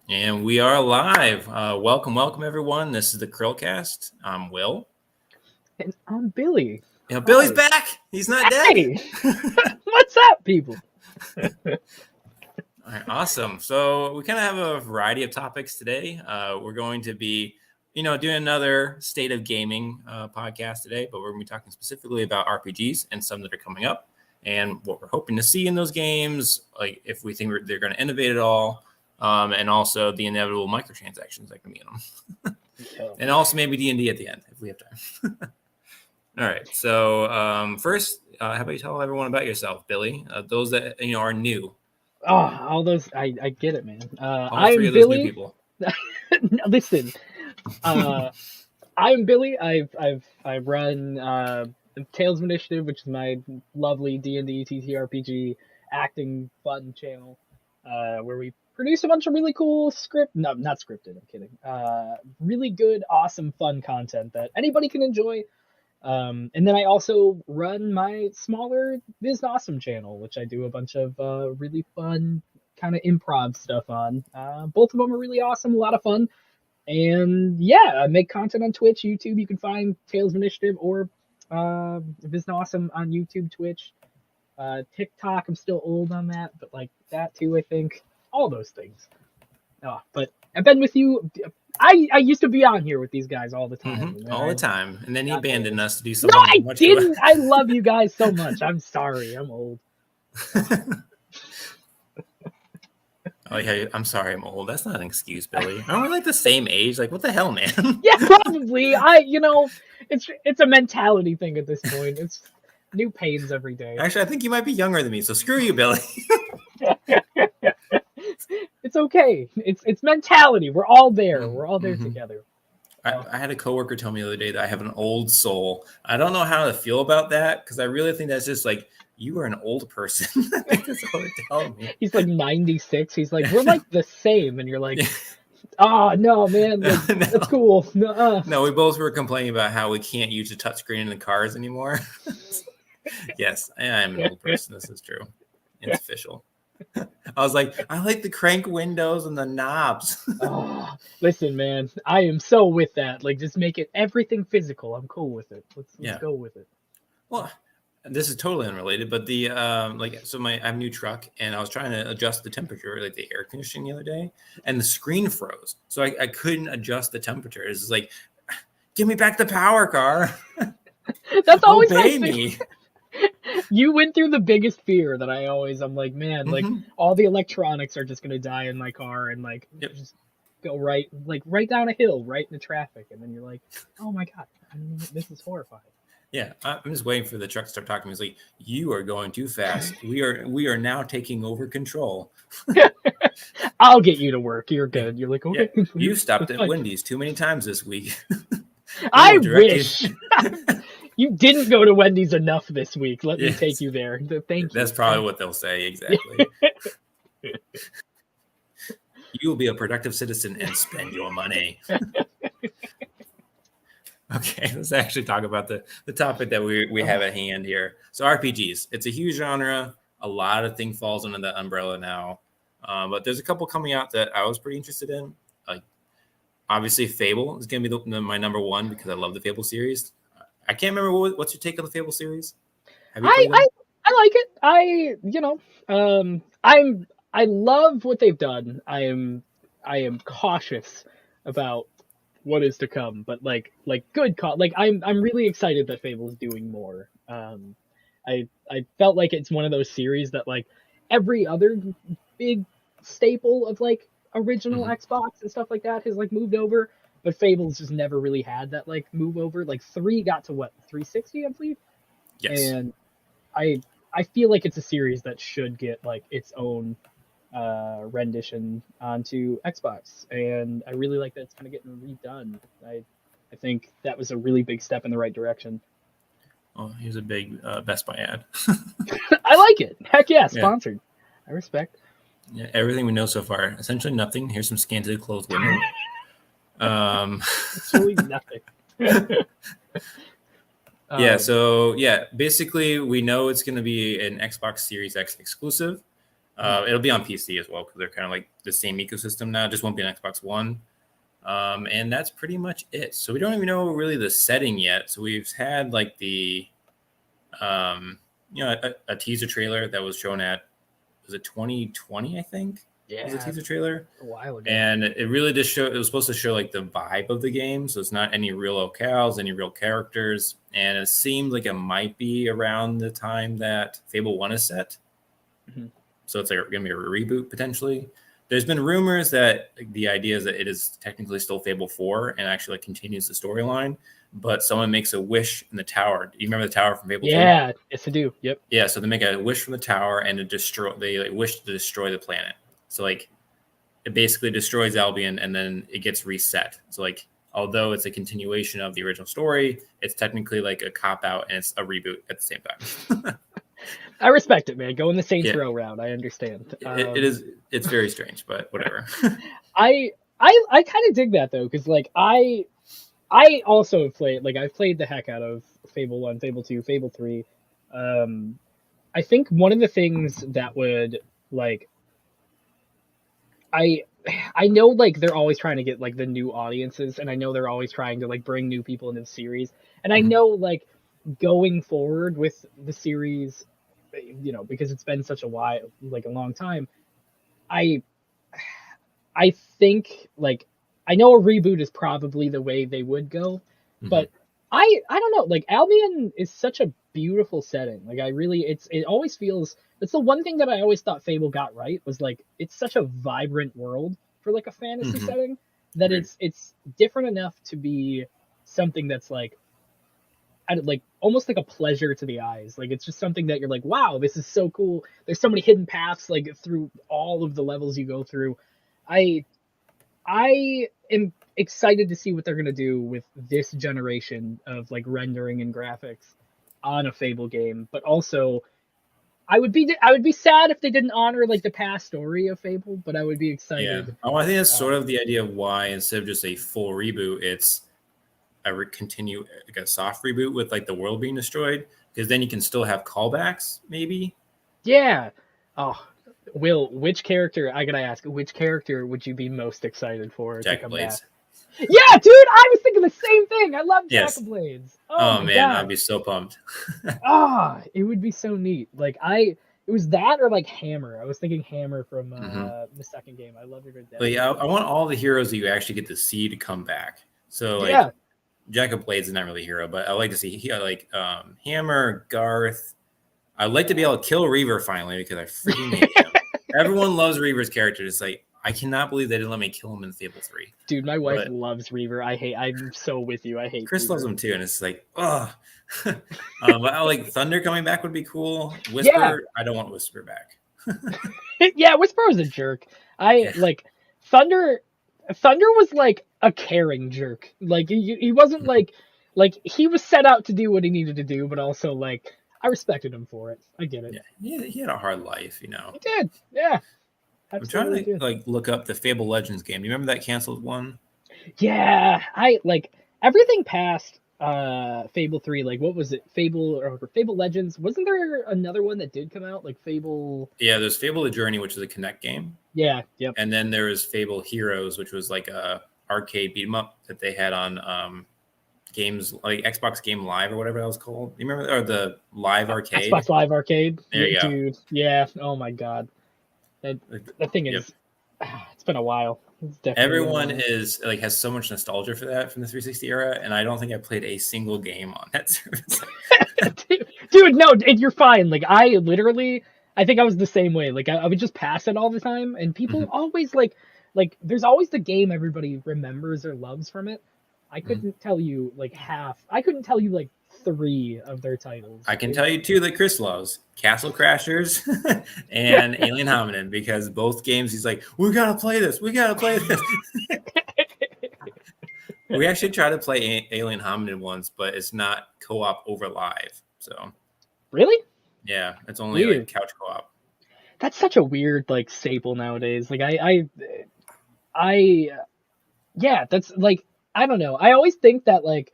And we are live. Welcome, everyone. This is the CHRILLCAST. I'm Will. And I'm Billy. Billy's back. He's not dead. Hey, what's up, people? All right, awesome. So we kind of have a variety of topics today. We're going to be, doing another State of Gaming podcast today, but we're going to be talking specifically about RPGs and some that are coming up and what we're hoping to see in those games, like if we think they're going to innovate at all. And also the inevitable microtransactions that can be in them. And also maybe D&D at the end, if we have time. All right. So first, how about you tell everyone about yourself, Billy? Those that, are new. Oh, all those, I get it, man. All three I'm of those Billy. new people. Listen, I'm Billy. I run Tales of Initiative, which is my lovely D&D TTRPG acting fun channel, where we produce a bunch of really cool not scripted, I'm kidding. Really good, awesome, fun content that anybody can enjoy. And then I also run my smaller VISNAWesome channel, which I do a bunch of really fun kind of improv stuff on. Both of them are really awesome, a lot of fun. And yeah, I make content on Twitch, YouTube. You can find Tales of Initiative or VISNAWesome on YouTube, Twitch. TikTok, I'm still old on that, but like that too, I think. All those things. But I've been with you. I used to be on here with these guys all the time. Mm-hmm. All the time. And then he abandoned us to do something. No, I didn't. I love you guys so much. I'm sorry. I'm old. I'm sorry I'm old. That's not an excuse, Billy. Aren't we like the same age? Like, what the hell, man? Yeah, probably. It's a mentality thing at this point. It's new pains every day. Actually, I think you might be younger than me, so screw you, Billy. It's okay. It's mentality. We're all there. We're all there together. I had a coworker tell me the other day that I have an old soul. I don't know how to feel about that because I really think that's just like, you are an old person. I think that's what they're telling me. He's like 96. He's like, we're like the same. And you're like, oh, no, man. Like, no. That's cool. No, we both were complaining about how we can't use a touchscreen in the cars anymore. Yes, I am an old person. This is true. It's official. I was like, I like the crank windows and the knobs. Listen, man, I am so with that. Like, just make it everything physical. I'm cool with it. Let's go with it. Well, this is totally unrelated, but the I have a new truck and I was trying to adjust the temperature, like the air conditioning the other day, and the screen froze. So I couldn't adjust the temperature. It's like, give me back the power, car. That's always obey me. You went through the biggest fear that I'm like, man, like all the electronics are just gonna die in my car and like just go right down a hill, right into traffic, and then you're like, oh my god, this is horrifying. Yeah, I'm just waiting for the truck to start talking to me. It's like, you are going too fast. We are now taking over control. I'll get you to work. You're good. You're like, okay. Yeah, you stopped at Wendy's too many times this week. I wish. You didn't go to Wendy's enough this week. Let me take you there. Thank you. That's probably what they'll say, exactly. You will be a productive citizen and spend your money. Okay, let's actually talk about the topic that we have at hand here. So RPGs, it's a huge genre. A lot of things falls under that umbrella now. But there's a couple coming out that I was pretty interested in. Like, obviously, Fable is going to be my number one because I love the Fable series. I can't remember what's your take on the Fable series. I like it. I love what they've done. I am cautious about what is to come, but like good call. Like I'm really excited that Fable's doing more. I felt like it's one of those series that like every other big staple of like original Xbox and stuff like that has like moved over. But Fable's just never really had that like move over. Like 3 got to what, 360, I believe. Yes. And I feel like it's a series that should get like its own rendition onto Xbox, and I really like that it's kind of getting redone. I think that was a really big step in the right direction. Oh, here's a big Best Buy ad. I like it. Heck yeah, sponsored. Yeah. I respect. Yeah, everything we know so far. Essentially nothing. Here's some scantily clothed women. It's really nothing. So basically we know it's going to be an Xbox Series X exclusive. It'll be on PC as well because they're kind of like the same ecosystem now. It just won't be on Xbox One. And that's pretty much it. So we don't even know really the setting yet. So we've had like the, a teaser trailer that was shown at, was it 2020, I think? Yeah, was a teaser trailer a while ago. And it really just showed, it was supposed to show like the vibe of the game. So it's not any real locales, any real characters. And it seemed like it might be around the time that Fable 1 is set. Mm-hmm. So it's like going to be a reboot potentially. There's been rumors that the idea is that it is technically still Fable 4 and actually like continues the storyline, but someone makes a wish in the tower. Do you remember the tower from Fable 2? Yeah, yes I do. Yep. Yeah, so they make a wish from the tower and they like wish to destroy the planet. So like it basically destroys Albion and then it gets reset. So like although it's a continuation of the original story, it's technically like a cop out and it's a reboot at the same time. I respect it, man. Go in the Saints Row route. I understand. It's very strange, but whatever. I kind of dig that though, because like I also have played, like I've played the heck out of Fable 1, Fable 2, Fable 3. I think one of the things that would like I know like they're always trying to get like the new audiences, and I know they're always trying to like bring new people into the series, and I know like going forward with the series, you know, because it's been such a while, like a long time, I think like I know a reboot is probably the way they would go, but I don't know, like Albion is such a beautiful setting. Like I really, it always feels, that's the one thing that I always thought Fable got right, was like it's such a vibrant world for like a fantasy setting that it's different enough to be something that's like almost like a pleasure to the eyes. Like it's just something that you're like, wow, this is so cool. There's so many hidden paths like through all of the levels you go through. I am excited to see what they're gonna do with this generation of like rendering and graphics on a Fable game, but also I would be sad if they didn't honor like the past story of Fable, but I would be excited. Yeah. Oh, I think that's sort of the idea of why instead of just a full reboot, it's continue like a soft reboot with like the world being destroyed, because then you can still have callbacks maybe. Yeah. Oh, Will, which character would you be most excited for Jack to come Blades. back? Yeah, dude, I was thinking the same thing. I love Jack of Blades. Oh man, God. I'd be so pumped. It would be so neat. Like it was that or like Hammer. I was thinking Hammer from the second game. I love it to death. But yeah, I want all the heroes that you actually get to see to come back. So like Jack of Blades is not really a hero, but I like to see Hammer, Garth. I'd like to be able to kill Reaver finally, because I freaking hate him. Everyone loves Reaver's character. It's like, I cannot believe they didn't let me kill him in Fable 3. Dude, my wife loves Reaver. I'm so with you. I hate Chris Reaver. loves him too, and it's like, ugh. But I like Thunder coming back would be cool. Whisper, I don't want Whisper back. Yeah, Whisper was a jerk. Like Thunder was like a caring jerk. Like he wasn't like he was set out to do what he needed to do, but also like I respected him for it. I get it. Yeah, he had a hard life, you know. He did. Yeah. Absolutely. I'm trying to like look up the Fable Legends game. Do you remember that canceled one? Yeah, I like everything past Fable 3. Like what was it? Fable Legends? Wasn't there another one that did come out, like Fable? Yeah, there's Fable The Journey, which is a Kinect game. Yeah, yep. And then there was Fable Heroes, which was like a arcade beat 'em up that they had on games like Xbox Game Live or whatever that was called. You remember, or the Live Arcade? Xbox Live Arcade. There you go. Dude. Yeah. Oh my God. That thing is. It's been a while. Everyone is like has so much nostalgia for that from the 360 era, and I don't think I played a single game on that service. Dude, no, you're fine. Like I think I was the same way. Like I would just pass it all the time, and people always like there's always the game everybody remembers or loves from it. I couldn't tell you like half. I couldn't tell you like 3 of their titles. I can tell you 2 that Chris loves: Castle Crashers and Alien Hominid, because both games he's like, we gotta play this. We actually tried to play Alien Hominid once, but it's not co-op over live. So really? Yeah, it's only like couch co-op. That's such a weird like staple nowadays. Like yeah, that's like, I don't know. I always think that like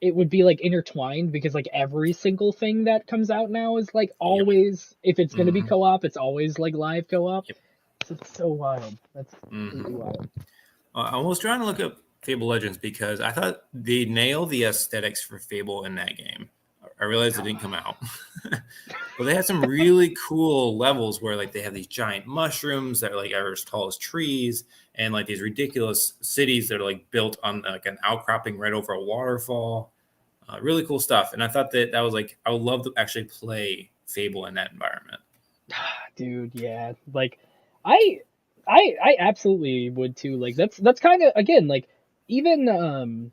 it would be like intertwined, because like every single thing that comes out now is like Yep. always, if it's going to be Mhm. co-op, it's always like live co-op. Yep. So it's so wild. That's completely Mhm. wild. I was trying to look up Fable Legends because I thought they nailed the aesthetics for Fable in that game. I realized it didn't come out, but they had some really cool levels where like they have these giant mushrooms that are as tall as trees, and like these ridiculous cities that are like built on like an outcropping right over a waterfall. Really cool stuff. And I thought that was like I would love to actually play Fable in that environment. Dude, yeah. Like I I absolutely would too. Like that's kind of, again, like even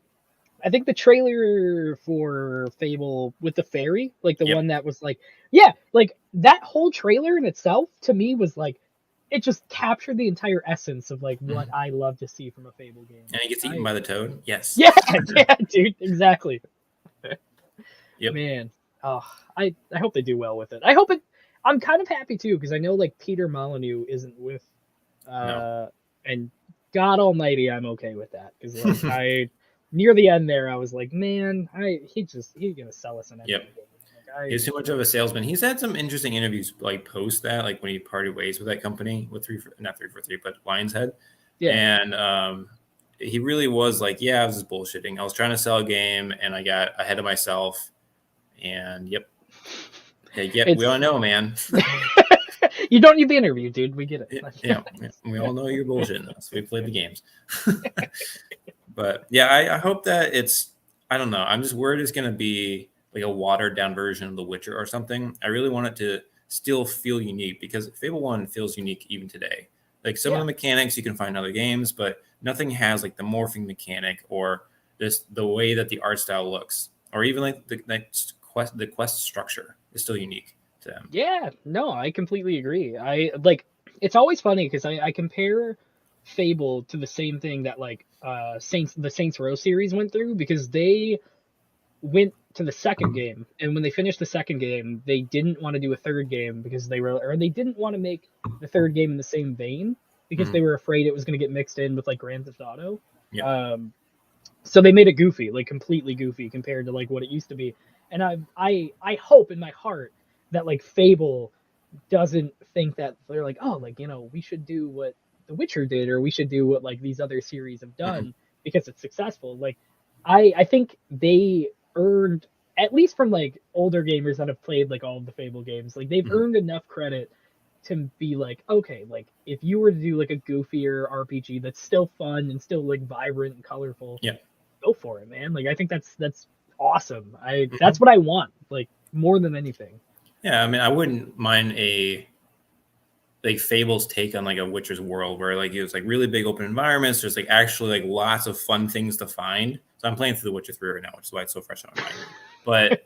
I think the trailer for Fable with the fairy, like the Yep. one that was like, yeah, like that whole trailer in itself to me was like, it just captured the entire essence of like what Mhm. I love to see from a Fable game. And he gets eaten I by the toad. Yes. Yeah, yeah, dude, exactly. Yep. Man, oh, I hope they do well with it. I hope it. I'm kind of happy too, because I know like Peter Molyneux isn't with, No. and God Almighty, I'm okay with that, because like I near the end there, I was like, man, he's gonna sell us an empty Yep. game. Like I He's too much of a salesman. He's had some interesting interviews like post that, like when he parted ways with that company with not 343, but Lion's Head. Yeah. And he really was like, yeah, I was just bullshitting. I was trying to sell a game and I got ahead of myself. And yep. Yeah, we all know, man. You don't need the interview, dude. We get it. Yeah, we all know you're bullshitting us. We played the games. But yeah, I hope that I don't know. I'm just worried it's going to be like a watered down version of The Witcher or something. I really want it to still feel unique because Fable 1 feels unique even today. Like some of Yeah. the mechanics you can find in other games, but nothing has like the morphing mechanic or just the way that the art style looks, or even like the quest structure is still unique to them. Yeah, no, I completely agree. I like, it's always funny because I compare Fable to the same thing that like Saints Row series went through, because they went to the second game, and when they finished the second game, they didn't want to do a third game because they didn't want to make the third game in the same vein, because Mhm. they were afraid it was going to get mixed in with like Grand Theft Auto. Yep. So they made it goofy, like completely goofy compared to like what it used to be. And I hope in my heart that like Fable doesn't think that they're like, oh, like, we should do what The Witcher did, or we should do what like these other series have Mhm. done because it's successful. Like I think they earned, at least from like older gamers that have played like all of the Fable games, like they've Mhm. earned enough credit to be like, okay, like if you were to do like a goofier RPG that's still fun and still like vibrant and colorful, Yep. go for it, man. Like I think that's awesome. That's Mhm. what I want, like more than anything. Yeah, I mean, I wouldn't mind a like Fable's take on like a Witcher's world where like it was like really big open environments. There's like actually like lots of fun things to find. So I'm playing through The Witcher 3 right now, which is why it's so fresh on my mind. But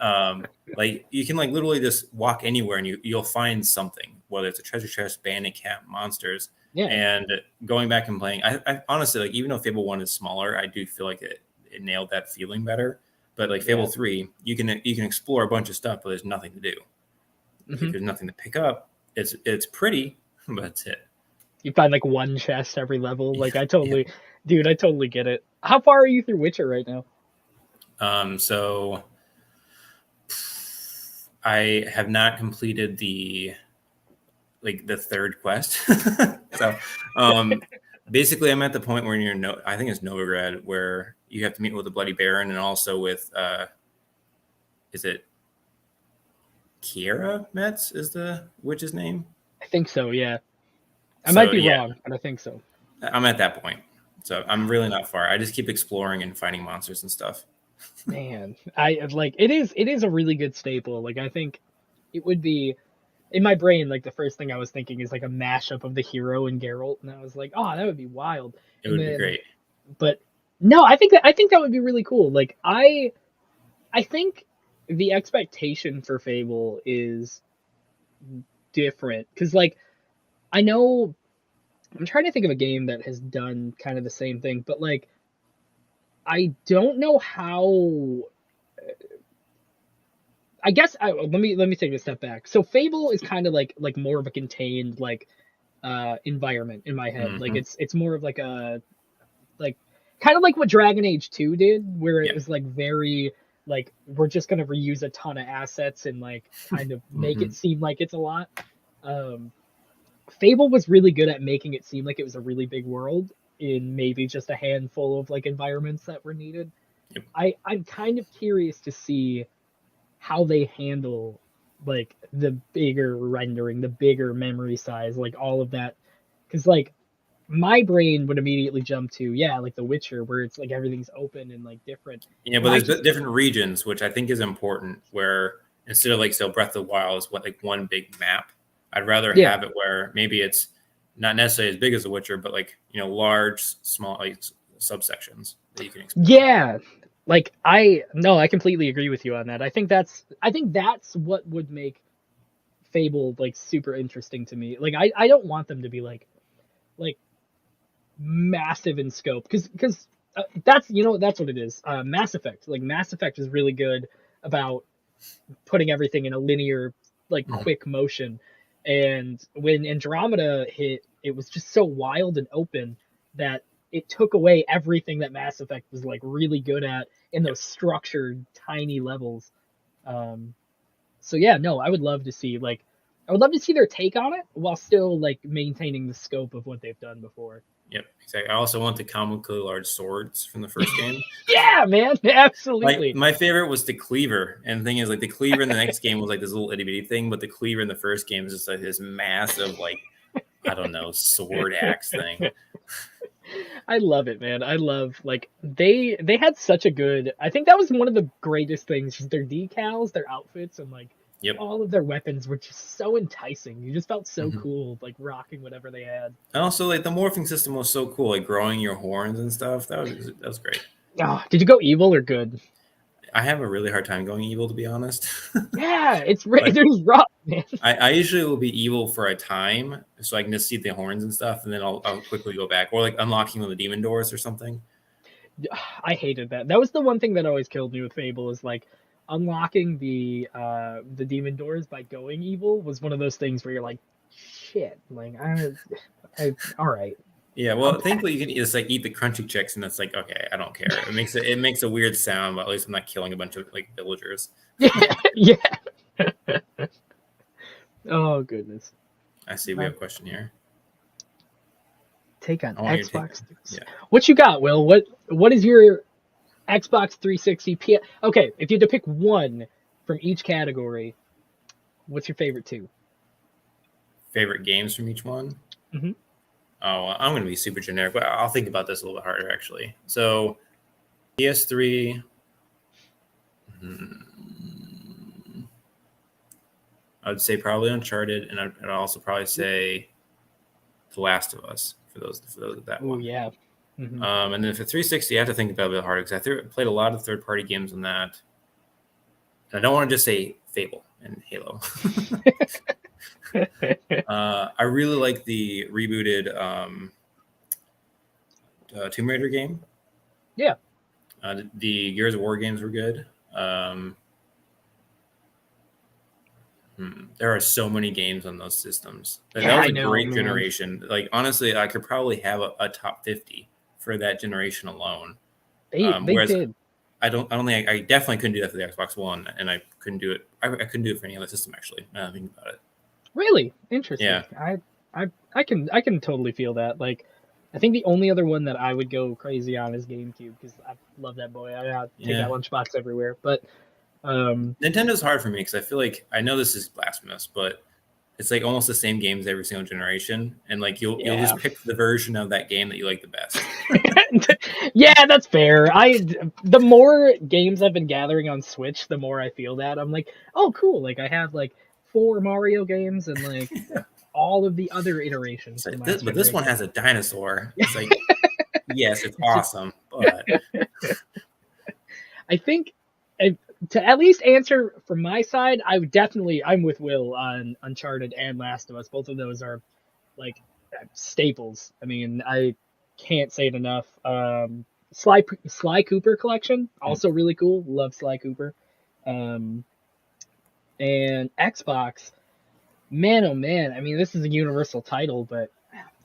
like you can like literally just walk anywhere and you'll find something, whether it's a treasure chest, bandit cat, monsters. Yeah. And going back and playing, I honestly like, even though Fable 1 is smaller, I do feel like it nailed that feeling better. But like Fable Yeah. 3, you can explore a bunch of stuff, but there's nothing to do. Like Hmm. there's nothing to pick up. It's pretty, but that's it. You find like one chest every level. Yeah, Like yeah. dude, I totally get it. How far are you through Witcher right now? So I have not completed the third quest. So basically I'm at the point where I think it's Novigrad, where you have to meet with the Bloody Baron and also with is it Kiera Metz is the witch's name? I think so, yeah. I might So be yeah, wrong, but I think so. I'm at that point. So I'm really not far. I just keep exploring and finding monsters and stuff. Man, I like, it is a really good staple. Like I think it would be, in my brain, like the first thing I was thinking is like a mashup of the hero and Geralt, and I was like, oh, that would be wild. It And would be then, great. but no, I think that would be really cool. Like I think the expectation for Fable is different, because like I know, I'm trying to think of a game that has done kind of the same thing, but like I don't know how. I guess let me take a step back. So Fable is kind of like more of a contained like environment in my head. Like Hmm. it's more of like a, like kind of like what Dragon Age 2 did, where it Yeah. was like very like we're just gonna reuse a ton of assets and like kind of make it seem like it's a lot. Fable was really good at making it seem like it was a really big world in maybe just a handful of like environments that were needed. Yep. I'm kind of curious to see how they handle like the bigger rendering, the bigger memory size, like all of that. Because like my brain would immediately jump to like The Witcher, where it's like everything's open and like different. Yeah, but there's different regions, which I think is important. Where instead of like Breath of the Wild is like one big map, I'd rather have it where maybe it's not necessarily as big as The Witcher, but like large, small like subsections that you can explore. Yeah, like I completely agree with you on that. I think that's what would make Fable like super interesting to me. Like I don't want them to be like massive in scope because that's that's what it is. Mass Effect, like Mass Effect is really good about putting everything in a linear like quick motion, and when Andromeda hit, it was just so wild and open that it took away everything that Mass Effect was like really good at in those structured tiny levels. So yeah, no, I would love to see their take on it while still like maintaining the scope of what they've done before. Yep, exactly. I also want the comically large swords from the first game. Yeah, man, absolutely. Like my favorite was the cleaver, and the thing is, like the cleaver in the next game was like this little itty bitty thing, but the cleaver in the first game is just like this massive, like I don't know, sword axe thing. I love it, man. I love like they had such a good. I think that was one of the greatest things. Just their decals, their outfits, and like all of their weapons were just so enticing. You just felt so cool, like rocking whatever they had. And also, like the morphing system was so cool, like growing your horns and stuff. That was great. Oh, did you go evil or good? I have a really hard time going evil, to be honest. Yeah, it's rough, man. I usually will be evil for a time, so I can just see the horns and stuff, and then I'll quickly go back, or like unlocking one of the demon doors or something. I hated that. That was the one thing that always killed me with Fable is like unlocking the demon doors by going evil was one of those things where you're like, shit, like all right. Yeah, well, thankfully you can just like eat the crunchy chicks, and it's like okay, I don't care. It makes a weird sound, but at least I'm not killing a bunch of like villagers. Yeah. Oh goodness. I see. We have a question here. Take on Xbox. Yeah. What you got, Will? What is your Xbox 360 Okay, if you had to pick one from each category, what's your favorite two? Favorite games from each one? Mm-hmm. Oh, I'm going to be super generic, but I'll think about this a little bit harder, actually. So, PS3. I would say probably Uncharted, and I'd also probably say The Last of Us for those that one. Oh yeah. Mm-hmm. And then for 360, I have to think about it a bit harder because I played a lot of third-party games on that. And I don't want to just say Fable and Halo. I really like the rebooted Tomb Raider game. Yeah. The Gears of War games were good. There are so many games on those systems. That was a great generation. Like honestly, I could probably have a top 50 for that generation alone. They did. I definitely couldn't do that for the Xbox One, and I couldn't do it. I couldn't do it for any other system actually. Now that I think about it. Really interesting. Yeah. I can totally feel that. Like, I think the only other one that I would go crazy on is GameCube because I love that boy. I take that lunchbox everywhere. But Nintendo's hard for me because I feel like I know this is blasphemous, but it's like almost the same games every single generation, and like you'll just pick the version of that game that you like the best. Yeah, that's fair. The more games I've been gathering on Switch, the more I feel that. I'm like, oh cool, like I have like 4 Mario games and like all of the other iterations. Like but this one has a dinosaur. It's like yes, it's awesome, but I think to at least answer from my side, I'm with Will on Uncharted and Last of Us. Both of those are like staples. I mean, I can't say it enough. Sly Cooper collection, also really cool. Love Sly Cooper. And Xbox, man, oh man. I mean, this is a universal title, but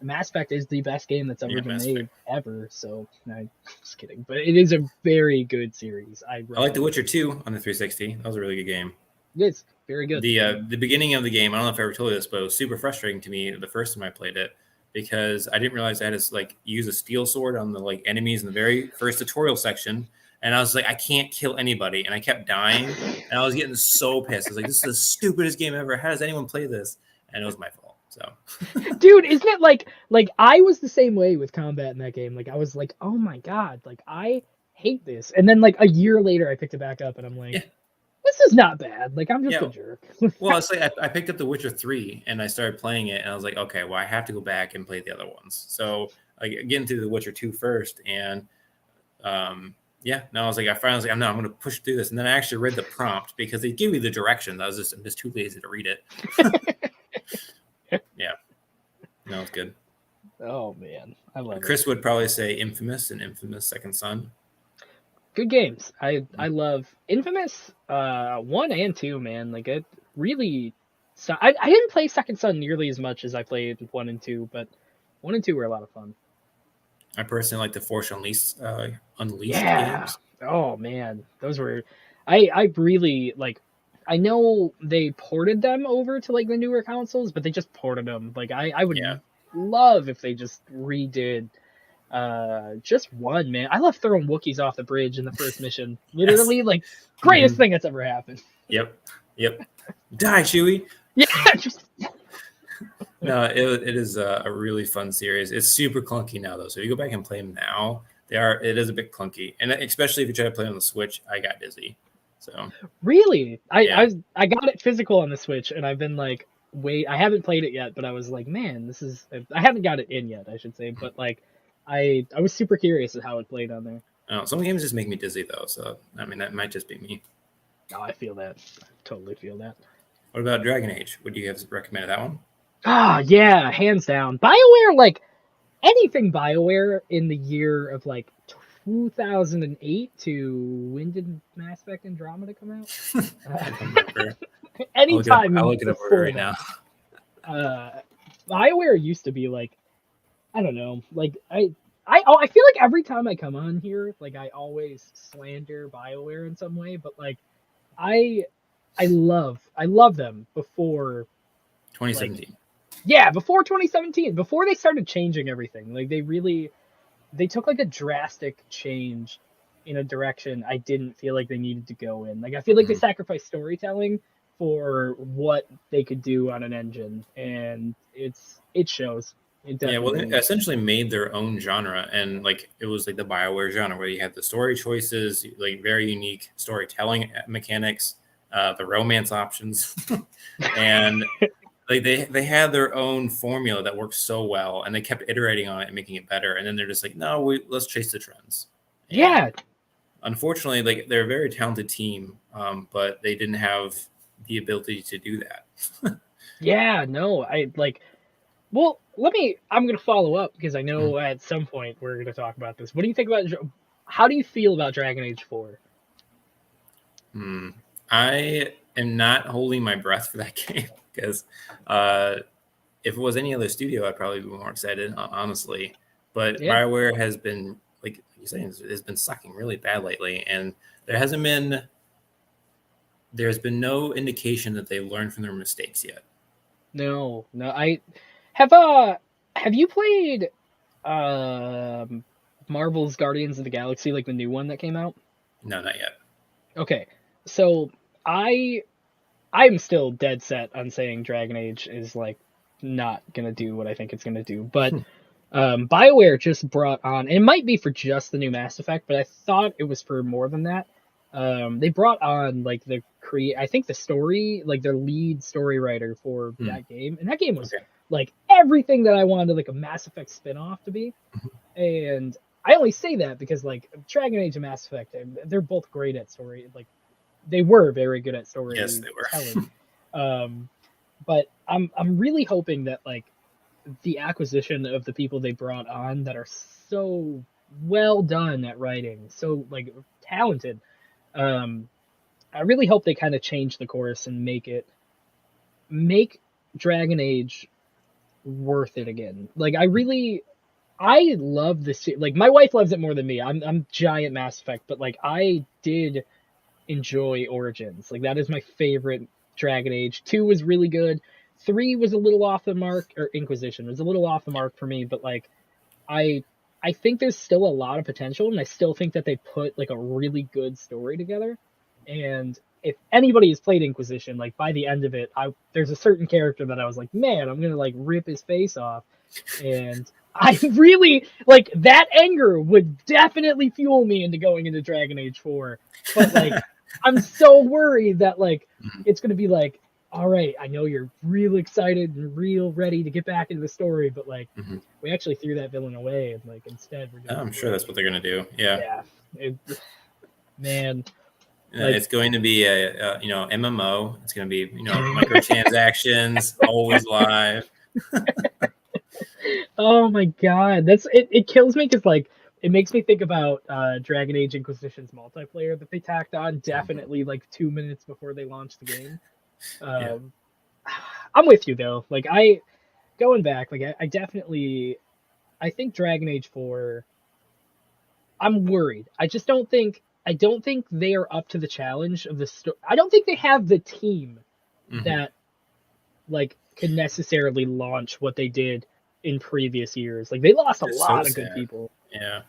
Mass Effect is the best game that's ever been Mass made Effect. ever. So I'm just kidding, but it is a very good series. I like The Witcher 2 on the 360. That was a really good game. It's very good. The beginning of the game, I don't know if I ever told you this, but it was super frustrating to me the first time I played it because I didn't realize I had to like use a steel sword on the like enemies in the very first tutorial section, and I was like, I can't kill anybody, and I kept dying, and I was getting so pissed. I was like, this is the stupidest game ever. How does anyone play this? And it was my fault. So, dude, isn't it like I was the same way with combat in that game? Like I was like, oh my god, like I hate this, and then like a year later, I picked it back up, and I'm like. Yeah. This is not bad. Like, I'm just a jerk. Well, it's like I picked up The Witcher 3 and I started playing it, and I was like, okay, well, I have to go back and play the other ones. So I get into The Witcher 2 first, and yeah, no, I was like, I finally was like, no, I'm going to push through this. And then I actually read the prompt because they give you the directions. I'm just too lazy to read it. Yeah. No, it's good. Oh, man. I love Chris would probably say Infamous and Infamous Second Son. Good games. I love Infamous 1 and 2, man. Like it really. I didn't play Second Son nearly as much as I played 1 and 2, but 1 and 2 were a lot of fun. I personally like the Force Unleashed games. Oh man, those were. I really like. I know they ported them over to like the newer consoles, but they just ported them. Like I would love if they just redid. Just 1, man. I love throwing Wookiees off the bridge in the first mission. Literally, like, greatest thing that's ever happened. Yep. Die, Chewie. Yeah. Just... No, it is a really fun series. It's super clunky now, though. So if you go back and play them now, it is a bit clunky, and especially if you try to play on the Switch, I got dizzy. So really, I got it physical on the Switch, and I've been like, I haven't played it yet, but I was like, man, this is. I haven't got it in yet, I should say, but like. I was super curious at how it played on there. Oh, some games just make me dizzy though, so I mean that might just be me. No, I feel that. I totally feel that. What about Dragon Age? Would you have recommended that one? Yeah, hands down. BioWare, like anything BioWare in the year of like 2008 to when did Mass Effect Andromeda come out? I don't remember. Anytime. I'll look it up right now. BioWare used to be like. I don't know. Like I feel like every time I come on here, like I always slander BioWare in some way, but like I love them before 2017. Like, before 2017, before they started changing everything. Like they took like a drastic change in a direction I didn't feel like they needed to go in. Like I feel like they sacrificed storytelling for what they could do on an engine, and it shows. Well, they essentially made their own genre, and like it was like the BioWare genre where you had the story choices, like very unique storytelling mechanics, the romance options, and like they had their own formula that worked so well, and they kept iterating on it and making it better. And then they're just like, no, let's chase the trends. And unfortunately, like they're a very talented team, but they didn't have the ability to do that. Well, I'm going to follow up because I know at some point we're going to talk about this. What do you think how do you feel about Dragon Age 4? I am not holding my breath for that game because if it was any other studio, I'd probably be more excited, honestly. But BioWare has been, like you're saying, has been sucking really bad lately, and there's been no indication that they learned from their mistakes yet. No, I have you played Marvel's Guardians of the Galaxy, like the new one that came out? No, not yet. Okay, so I'm still dead set on saying Dragon Age is like not gonna do what I think it's gonna do, but BioWare just brought on, and it might be for just the new Mass Effect, but I thought it was for more than that. They brought on like I think the story, like their lead story writer for that game, and that game was like everything that I wanted like a Mass Effect spin-off to be. And I only say that because like Dragon Age and Mass Effect, they're both great at story. Like they were very good at story. Yes, they were. But I'm really hoping that like the acquisition of the people they brought on that are so well done at writing, so like talented. I really hope they kind of change the course and make Dragon Age worth it again. Like I love this. Like my wife loves it more than me. I'm giant Mass Effect, but like I did enjoy Origins. Like that is my favorite Dragon Age. 2 was really good. 3 was a little off the mark, or Inquisition was a little off the mark for me, but like I I think there's still a lot of potential, and I still think that they put like a really good story together. And if anybody has played Inquisition, like by the end of it, there's a certain character that I was like, man, I'm gonna like rip his face off. And I really like that anger would definitely fuel me into going into Dragon Age 4. But like I'm so worried that like it's gonna be like, all right, I know you're real excited and real ready to get back into the story, but like we actually threw that villain away, and like instead we're doing. I'm sure that's what they're gonna do. Yeah. Man. Like, it's going to be a MMO. It's going to be microtransactions, always live. Oh my god, it kills me because like it makes me think about Dragon Age Inquisition's multiplayer that they tacked on definitely like 2 minutes before they launched the game. I'm with you though. Like going back, like I definitely I think Dragon Age 4. I'm worried. I don't think they are up to the challenge of the story. I don't think they have the team that like could necessarily launch what they did in previous years. Like they lost a lot of good people. Yeah.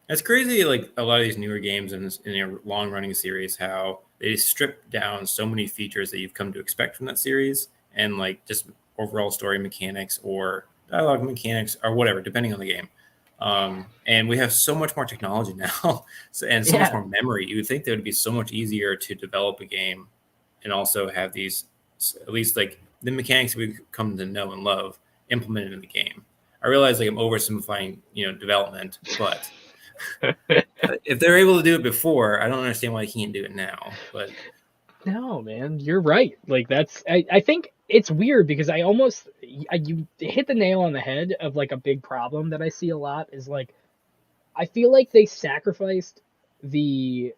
It's crazy, like a lot of these newer games in a long running series, how they strip down so many features that you've come to expect from that series, and like just overall story mechanics or dialogue mechanics or whatever, depending on the game. And we have so much more technology now and so much more memory. You would think that it would be so much easier to develop a game and also have these, at least like the mechanics we've come to know and love, implemented in the game. I realize like I'm oversimplifying, development, but if they're able to do it before, I don't understand why they can't do it now. But no, man, you're right. Like I think it's weird because you hit the nail on the head of like a big problem that I see a lot is like I feel like they sacrificed the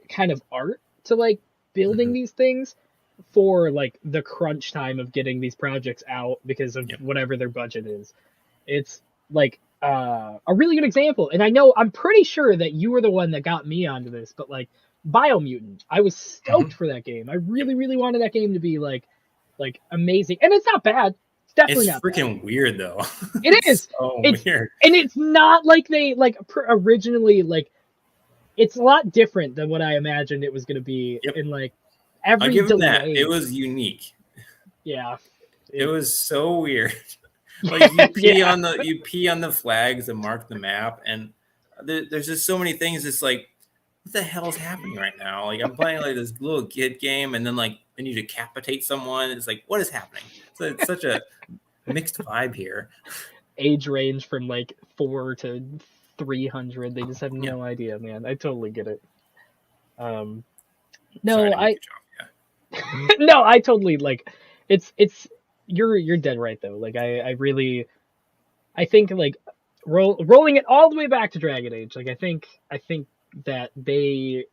kind of art to like building these things for like the crunch time of getting these projects out because of whatever their budget is. It's like a really good example, and I'm pretty sure that you were the one that got me onto this, but like Biomutant, I was stoked for that game. I really, really wanted that game to be like amazing, and it's not bad. It's definitely not freaking bad. Weird though. It is. It's weird, and it's not like they like originally like. It's a lot different than what I imagined it was going to be. In like every I'll give them delay. that. It was unique. Yeah, it was so weird. Like you pee on the flags that mark the map, and there's just so many things. It's like, what the hell is happening right now? Like I'm playing like this little kid game, and then like then you decapitate someone. It's like, what is happening? So it's such a mixed vibe here. Age range from like 4 to 300. They just have no idea, man. I totally get it. No, no, I totally like. It's you're dead right though. Like I think like rolling it all the way back to Dragon Age. Like I think that they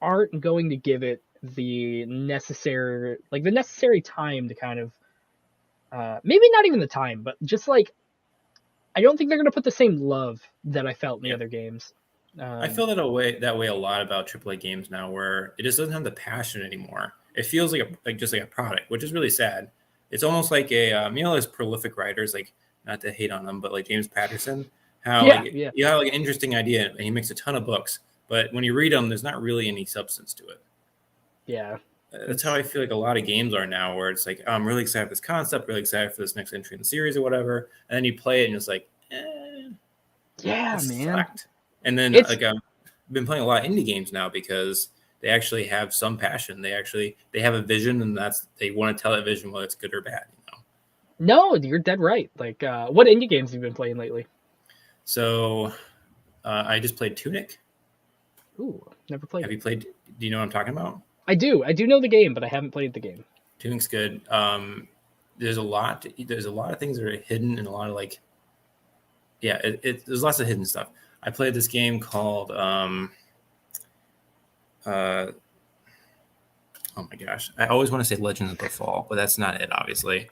aren't going to give it the necessary time to kind of maybe not even the time, but just like I don't think they're going to put the same love that I felt in the other games. I feel that way a lot about AAA games now, where it just doesn't have the passion anymore. It feels like just like a product, which is really sad. It's almost like a those prolific writers, like not to hate on them, but like James Patterson, how you have like an interesting idea and he makes a ton of books, but when you read them, there's not really any substance to it. Yeah. That's how I feel like a lot of games are now, where it's like, oh, I'm really excited for this concept, really excited for this next entry in the series or whatever. And then you play it and it's like, yeah, man. Sucked. And then like I've been playing a lot of indie games now because they actually have some passion. They have a vision, and they want to tell that vision whether it's good or bad. No, you're dead right. Like, what indie games have you been playing lately? So, I just played Tunic. Ooh, never played. Have you played? Do you know what I'm talking about? I do know the game, but I haven't played the game. Tunic's good. There's a lot of things that are hidden, and a lot of like, there's lots of hidden stuff. I played this game called oh my gosh, I always want to say Legends of the Fall, but that's not it, obviously.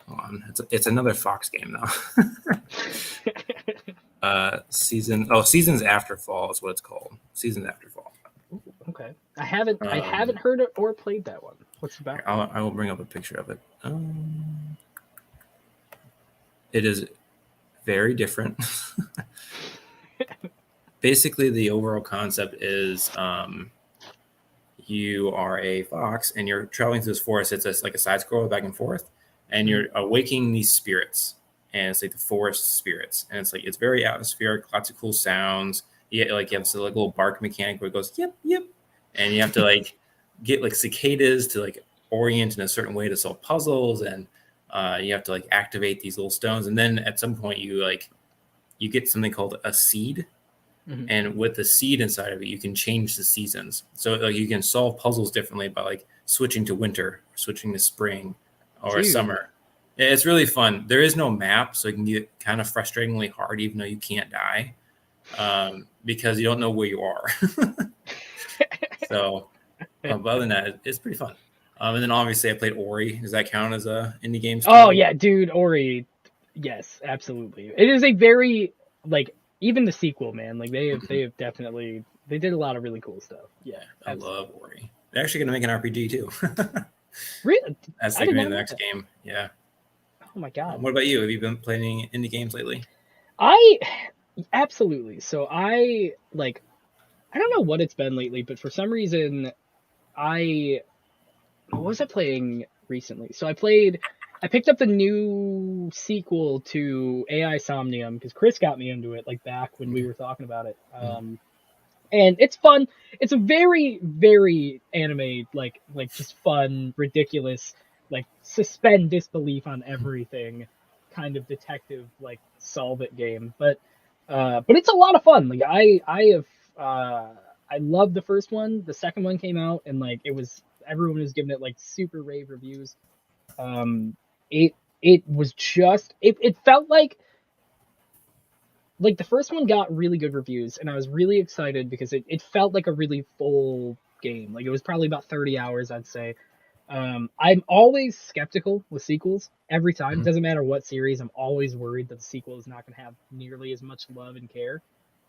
Hold on. It's another Fox game though. Seasons After Fall is what it's called. Seasons After Fall. Ooh, okay. I haven't heard it or played that one. What's it about? I will bring up a picture of it. It is very different. Basically, the overall concept is you are a fox and you're traveling through this forest. It's like a side scroll back and forth, and you're awakening these spirits, and it's like the forest spirits, and it's very atmospheric, lots of cool sounds. You have this like little bark mechanic where it goes yep yep, and you have to like get like cicadas to like orient in a certain way to solve puzzles, and you have to like activate these little stones, and then at some point you get something called a seed. Mm-hmm. And with the seed inside of it, you can change the seasons. So like you can solve puzzles differently by like switching to winter, switching to spring, or summer. It's really fun. There is no map, so it can get kind of frustratingly hard, even though you can't die, because you don't know where you are. So, but other than that, it's pretty fun. And then obviously I played Ori. Does that count as a indie game? Oh yeah, dude, Ori. Yes, absolutely. It is a very like. Even the sequel, man, like they have definitely they did a lot of really cool stuff. Yeah, I love Ori. They're actually going to make an RPG too. Really? That's like the next game. Yeah. Oh my god. What about you? Have you been playing indie games lately? Absolutely. So I don't know what it's been lately, but for some reason what was I playing recently? So I picked up the new sequel to AI Somnium because Chris got me into it like back when we were talking about it. And it's fun. It's a very, very anime, like just fun, ridiculous, like suspend disbelief on everything kind of detective, like solve it game. But it's a lot of fun. Like I loved the first one. The second one came out and like everyone was giving it like super rave reviews. It was just it felt like the first one got really good reviews and I was really excited because it felt like a really full game. Like it was probably about 30 hours, I'd say. I'm always skeptical with sequels every time. It doesn't matter what series, I'm always worried that the sequel is not going to have nearly as much love and care.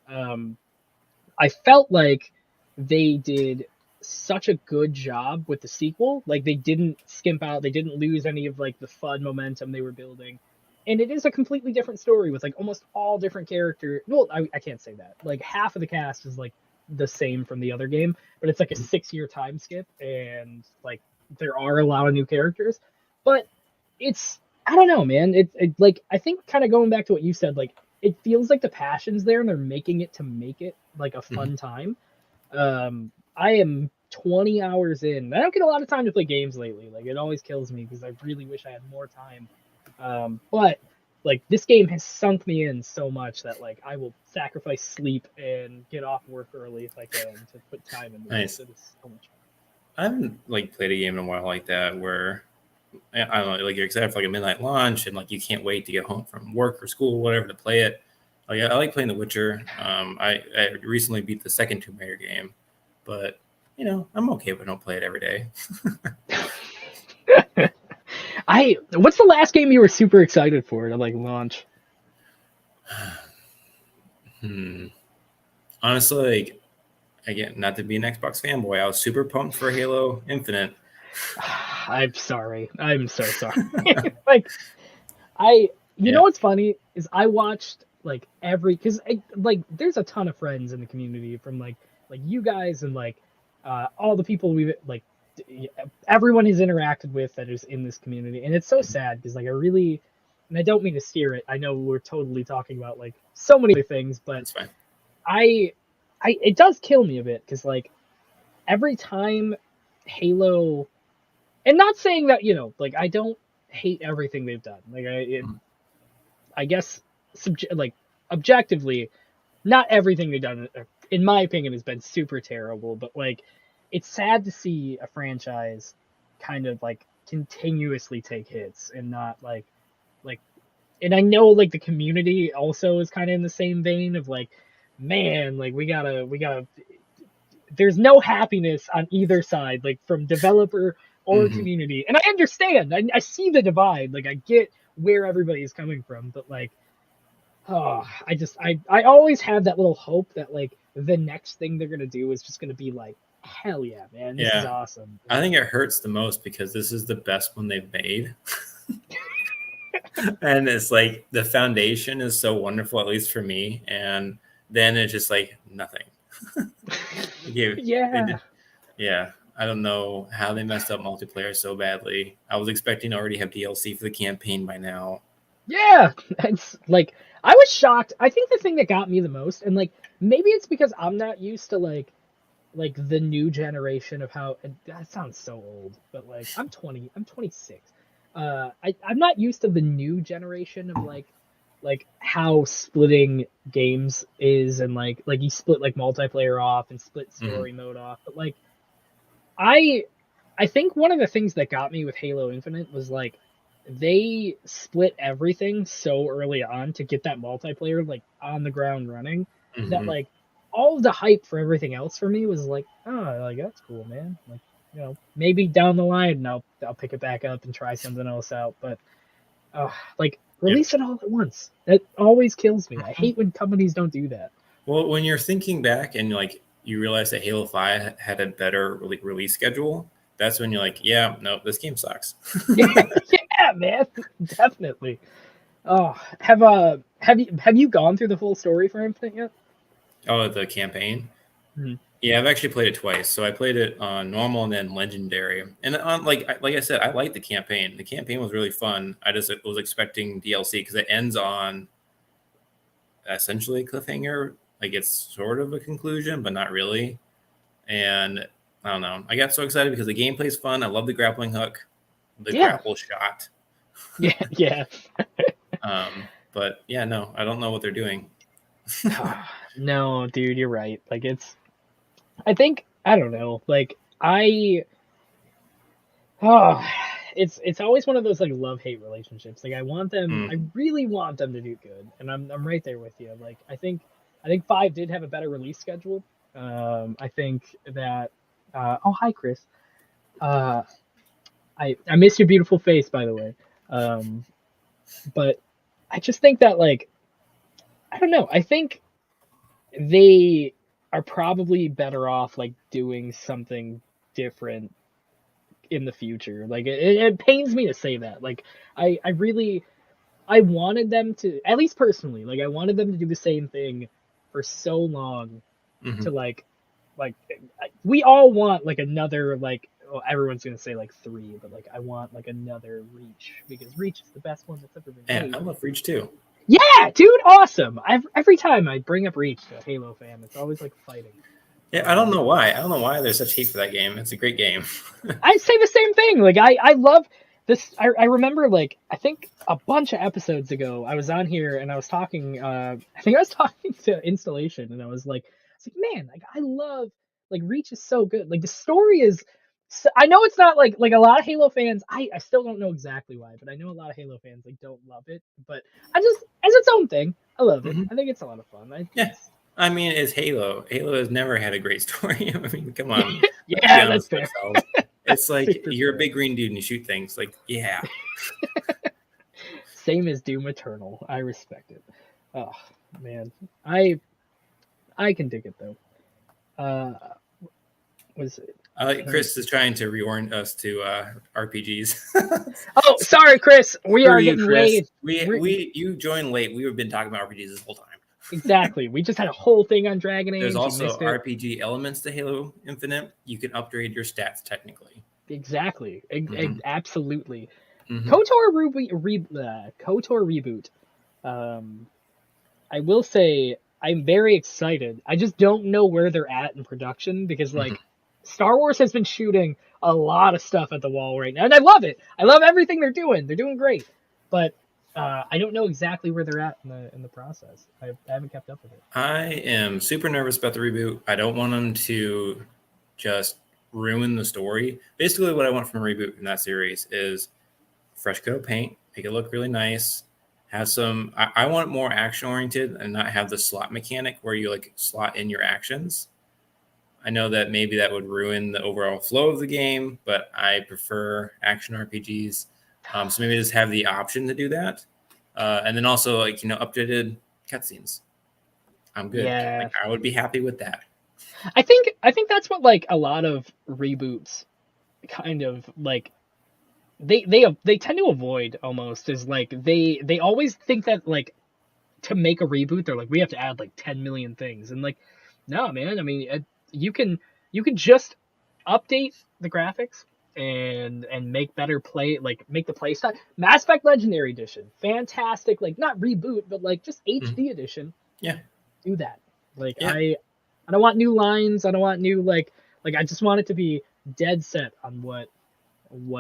I felt like they did such a good job with the sequel. Like they didn't skimp out, they didn't lose any of like the fun momentum they were building, and it is a completely different story with like almost all different characters. Well, I can't say that, like half of the cast is like the same from the other game, but it's like a 6-year time skip and like there are a lot of new characters, but it's I don't know, man. It like I think kind of going back to what you said, like it feels like the passion's there and they're making it to make it like a fun time. I am 20 hours in. I don't get a lot of time to play games lately. Like it always kills me because I really wish I had more time. But like this game has sunk me in so much that like I will sacrifice sleep and get off work early if I can to put time into Nice. it. It's so much fun. I haven't like played a game in a while like that where I don't know, like you're excited for like a midnight launch and like you can't wait to get home from work or school or whatever to play it. Like I like playing The Witcher. I recently beat the second Tomb Raider game, but you know I'm okay if I don't play it every day. What's the last game you were super excited for to like launch? Honestly, like again, not to be an Xbox fanboy, I was super pumped for Halo Infinite. I'm sorry. I'm so sorry. Like you know what's funny is I watched like because like there's a ton of friends in the community from like you guys and like all the people we've like everyone has interacted with that is in this community, and it's so sad because like and I don't mean to steer it. I know we're totally talking about like so many other things, but That's fine. it does kill me a bit because like every time Halo, and not saying that like I don't hate everything they've done. Like I guess objectively, not everything they've done, in my opinion, has been super terrible. But like, it's sad to see a franchise kind of like continuously take hits and not like, and I know like the community also is kind of in the same vein of like, man, like we gotta. There's no happiness on either side, like from developer or community. And I understand. I see the divide. Like, I get where everybody is coming from, but like, I always have that little hope that like the next thing they're gonna do is just gonna be like, hell yeah, man, this is awesome. I think it hurts the most because this is the best one they've made. And it's like the foundation is so wonderful, at least for me. And then it's just like nothing. Yeah. I don't know how they messed up multiplayer so badly. I was expecting to already have DLC for the campaign by now. Yeah, it's like I was shocked. I think the thing that got me the most, and like maybe it's because I'm not used to like the new generation of how. And that sounds so old, but like I'm 26. I'm not used to the new generation of like how splitting games is, and like you split like multiplayer off and split story mode off, but like I think one of the things that got me with Halo Infinite was like they split everything so early on to get that multiplayer like on the ground running that like all of the hype for everything else for me was like, oh, like that's cool, man. Like, you know, maybe down the line I'll pick it back up and try something else out, but like release it all at once. That always kills me. I hate when companies don't do that. Well, when you're thinking back and like you realize that Halo 5 had a better release schedule, that's when you're like, yeah, no, this game sucks. Yeah, man, definitely. Oh, have you gone through the full story for Infinite yet? Oh, the campaign. Mm-hmm. Yeah, I've actually played it twice. So I played it on normal and then legendary. And on like I said, I liked the campaign. The campaign was really fun. I just was expecting DLC because it ends on essentially a cliffhanger. Like it's sort of a conclusion, but not really. And I don't know. I got so excited because the gameplay's fun. I love the grappling hook, the grapple shot. Yeah. But yeah, no, I don't know what they're doing. No, dude, you're right. Like I think I don't know. Like it's always one of those like love-hate relationships. Like I want them, I really want them to do good, and I'm right there with you. Like I think 5 did have a better release schedule. I think that oh, hi Chris. I miss your beautiful face, by the way. But I just think that like I don't know. I think they are probably better off like doing something different in the future. Like it pains me to say that. Like I really I wanted them to, at least personally, like I wanted them to do the same thing for so long to like we all want like another like, well, everyone's gonna say like 3, but like I want like another Reach because Reach is the best one that's ever been made. And I love Reach too. Yeah, dude, awesome. Every time I bring up Reach to a Halo fan, it's always like fighting. Yeah, I don't know why. I don't know why there's such hate for that game. It's a great game. I say the same thing. Like I love this. I remember like I think a bunch of episodes ago I was on here and I was talking. I think I was talking to Installation and I was like, man, like I love like Reach is so good. Like the story is. I know it's not like a lot of Halo fans. I still don't know exactly why, but I know a lot of Halo fans like don't love it. But I just as its own thing, I love it. I think it's a lot of fun. I mean, it's Halo. Halo has never had a great story. I mean, come on. Yeah, that's fair. It's like you're a big green dude and you shoot things. Like, yeah. Same as Doom Eternal. I respect it. Oh man, I can dig it though. Was it? Chris is trying to reorient us to RPGs. Oh, sorry, Chris. We are getting late. You joined late. We've been talking about RPGs this whole time. Exactly. We just had a whole thing on Dragon Age. There's also RPG elements to Halo Infinite. You can upgrade your stats technically. Exactly. Absolutely. KOTOR reboot. I will say I'm very excited. I just don't know where they're at in production because like Star Wars has been shooting a lot of stuff at the wall right now, and I love it. I love everything they're doing. They're doing great, but I don't know exactly where they're at in the process. I haven't kept up with it. I am super nervous about the reboot. I don't want them to just ruin the story. Basically, what I want from a reboot in that series is fresh coat of paint, make it look really nice. Have some. I want it more action oriented and not have the slot mechanic where you like slot in your actions. I know that maybe that would ruin the overall flow of the game, but I prefer action RPGs. So maybe just have the option to do that. And then also, like, updated cutscenes. I'm good. Yeah. Like, I would be happy with that. I think that's what like a lot of reboots kind of like they tend to avoid almost, is like they always think that like to make a reboot they're like we have to add like 10 million things, and like no man, I mean you can just update the graphics and make better play, like make the play style. Mass Effect Legendary Edition, fantastic, like not reboot but like just HD edition. Yeah. Do that. Like Yeah. I don't want new lines, I don't want new like I just want it to be dead set on what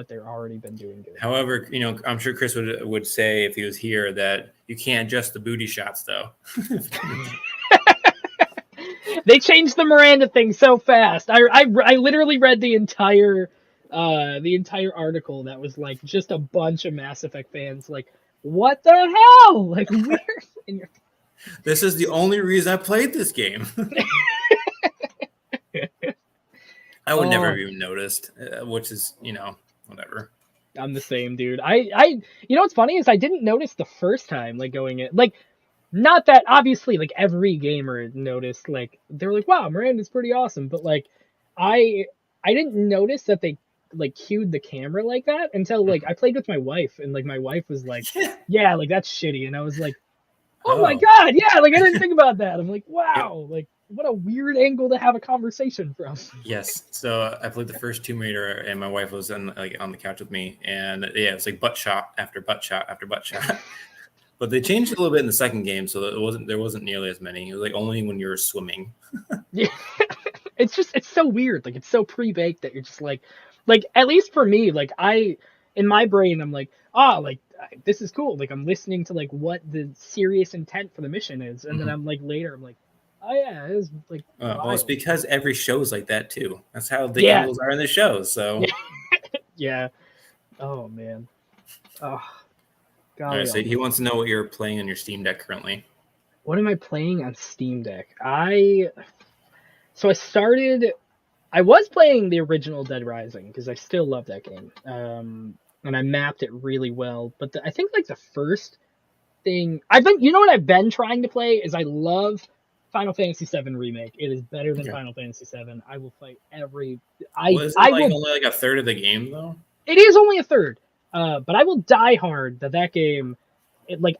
they've already been doing good. However, I'm sure Chris would say if he was here that you can't adjust the booty shots though. They changed the Miranda thing so fast. I literally read the entire article that was like just a bunch of Mass Effect fans like, what the hell? Like where? And you're... This is the only reason I played this game. I would never even noticed, which is, whatever. I'm the same, dude. I what's funny is I didn't notice the first time, like going in, like, not that obviously like every gamer noticed, like they were like, wow, Miranda's pretty awesome, but like I didn't notice that they like cued the camera like that until like I played with my wife, and like my wife was like, yeah, like that's shitty, and I was like, oh my god, yeah, like I didn't think about that. I'm like, wow, like what a weird angle to have a conversation from. Yes. So I played the first Tomb Raider, and my wife was on the couch with me, and yeah, it was like butt shot after butt shot after butt shot. But they changed it a little bit in the second game, so there wasn't nearly as many. It was like only when you were swimming. Yeah, it's so weird. Like it's so pre-baked that you're just like at least for me, like in my brain, I'm like, like this is cool. Like I'm listening to like what the serious intent for the mission is, and then I'm like later, I'm like, oh yeah, it was like. Well, it's because every show is like that too. That's how the angles are in the shows. So. Yeah. Oh man. Oh. All right, so he wants to know what you're playing on your Steam Deck currently. What am I playing on Steam Deck? I was playing the original Dead Rising because I still love that game. And I mapped it really well. But I think like the first thing what I've been trying to play is I love Final Fantasy VII Remake. It is better than Final Fantasy VII. I will play every. Is it only like a third of the game though? It is only a third. But I will die hard that game.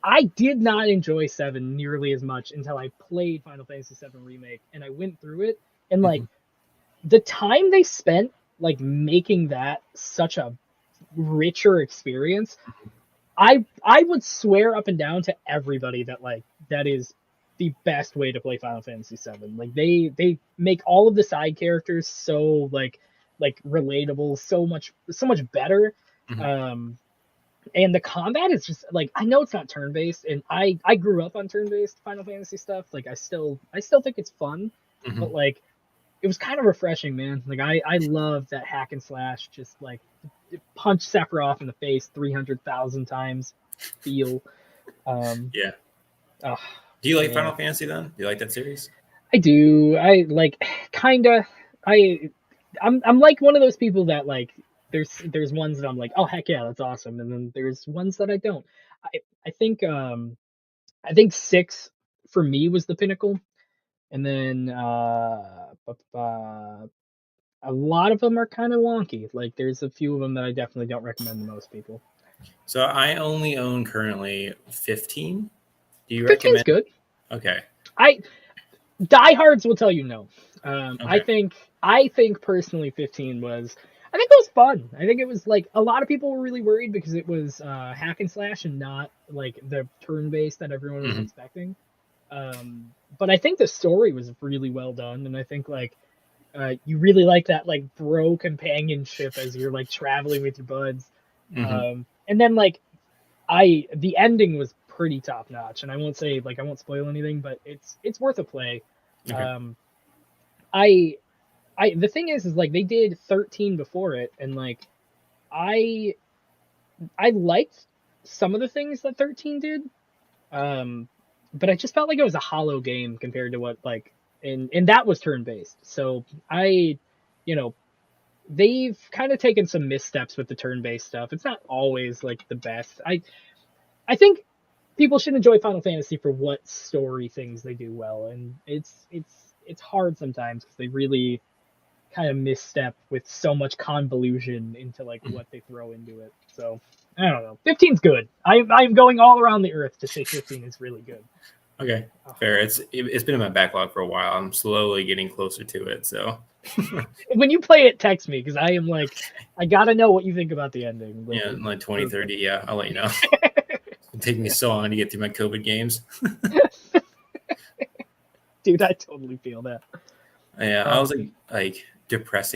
I did not enjoy 7 nearly as much until I played Final Fantasy VII Remake, and I went through it, and like the time they spent like making that such a richer experience, I would swear up and down to everybody that like that is the best way to play Final Fantasy VII. Like they make all of the side characters so like relatable, so much better. And the combat is just like, I know it's not turn-based, and I grew up on turn-based Final Fantasy stuff. Like I still think it's fun, but like it was kind of refreshing, man. Like I love that hack and slash, just like punch Sephiroth in the face 300,000 times feel. Yeah. Oh, do you like Final Fantasy then? Do you like that series? I do. I like kinda. I'm like one of those people that like there's ones that I'm like, oh heck yeah, that's awesome, and then there's ones that I don't. I think 6 for me was the pinnacle, and then a lot of them are kind of wonky. Like there's a few of them that I definitely don't recommend to most people. So I only own currently 15. Do you 15's recommend? Good. Okay. Diehards will tell you no. Okay. I think personally 15 was. I think it was fun. I think it was like a lot of people were really worried because it was hack and slash and not like the turn-based that everyone was expecting. But I think the story was really well done, and I think like you really like that like bro companionship as you're like traveling with your buds. And then like the ending was pretty top notch, and I won't spoil anything, but it's worth a play. Okay. The thing is like they did 13 before it, and like I liked some of the things that 13 did, but I just felt like it was a hollow game compared to what like and that was turn based. So I, you know, they've kind of taken some missteps with the turn based stuff. It's not always like the best. I think people should enjoy Final Fantasy for what story things they do well, and it's hard sometimes because they really kind of misstep with so much convolution into like what they throw into it. So I don't know. 15's good. I'm going all around the earth to say 15 is really good. Okay, fair. It's been in my backlog for a while. I'm slowly getting closer to it. So when you play it, text me because I am like, I gotta know what you think about the ending. Like, yeah, in like 2030. Yeah, I'll let you know. It'll take me so long to get through my COVID games. Dude, I totally feel that. Yeah, I was like depressed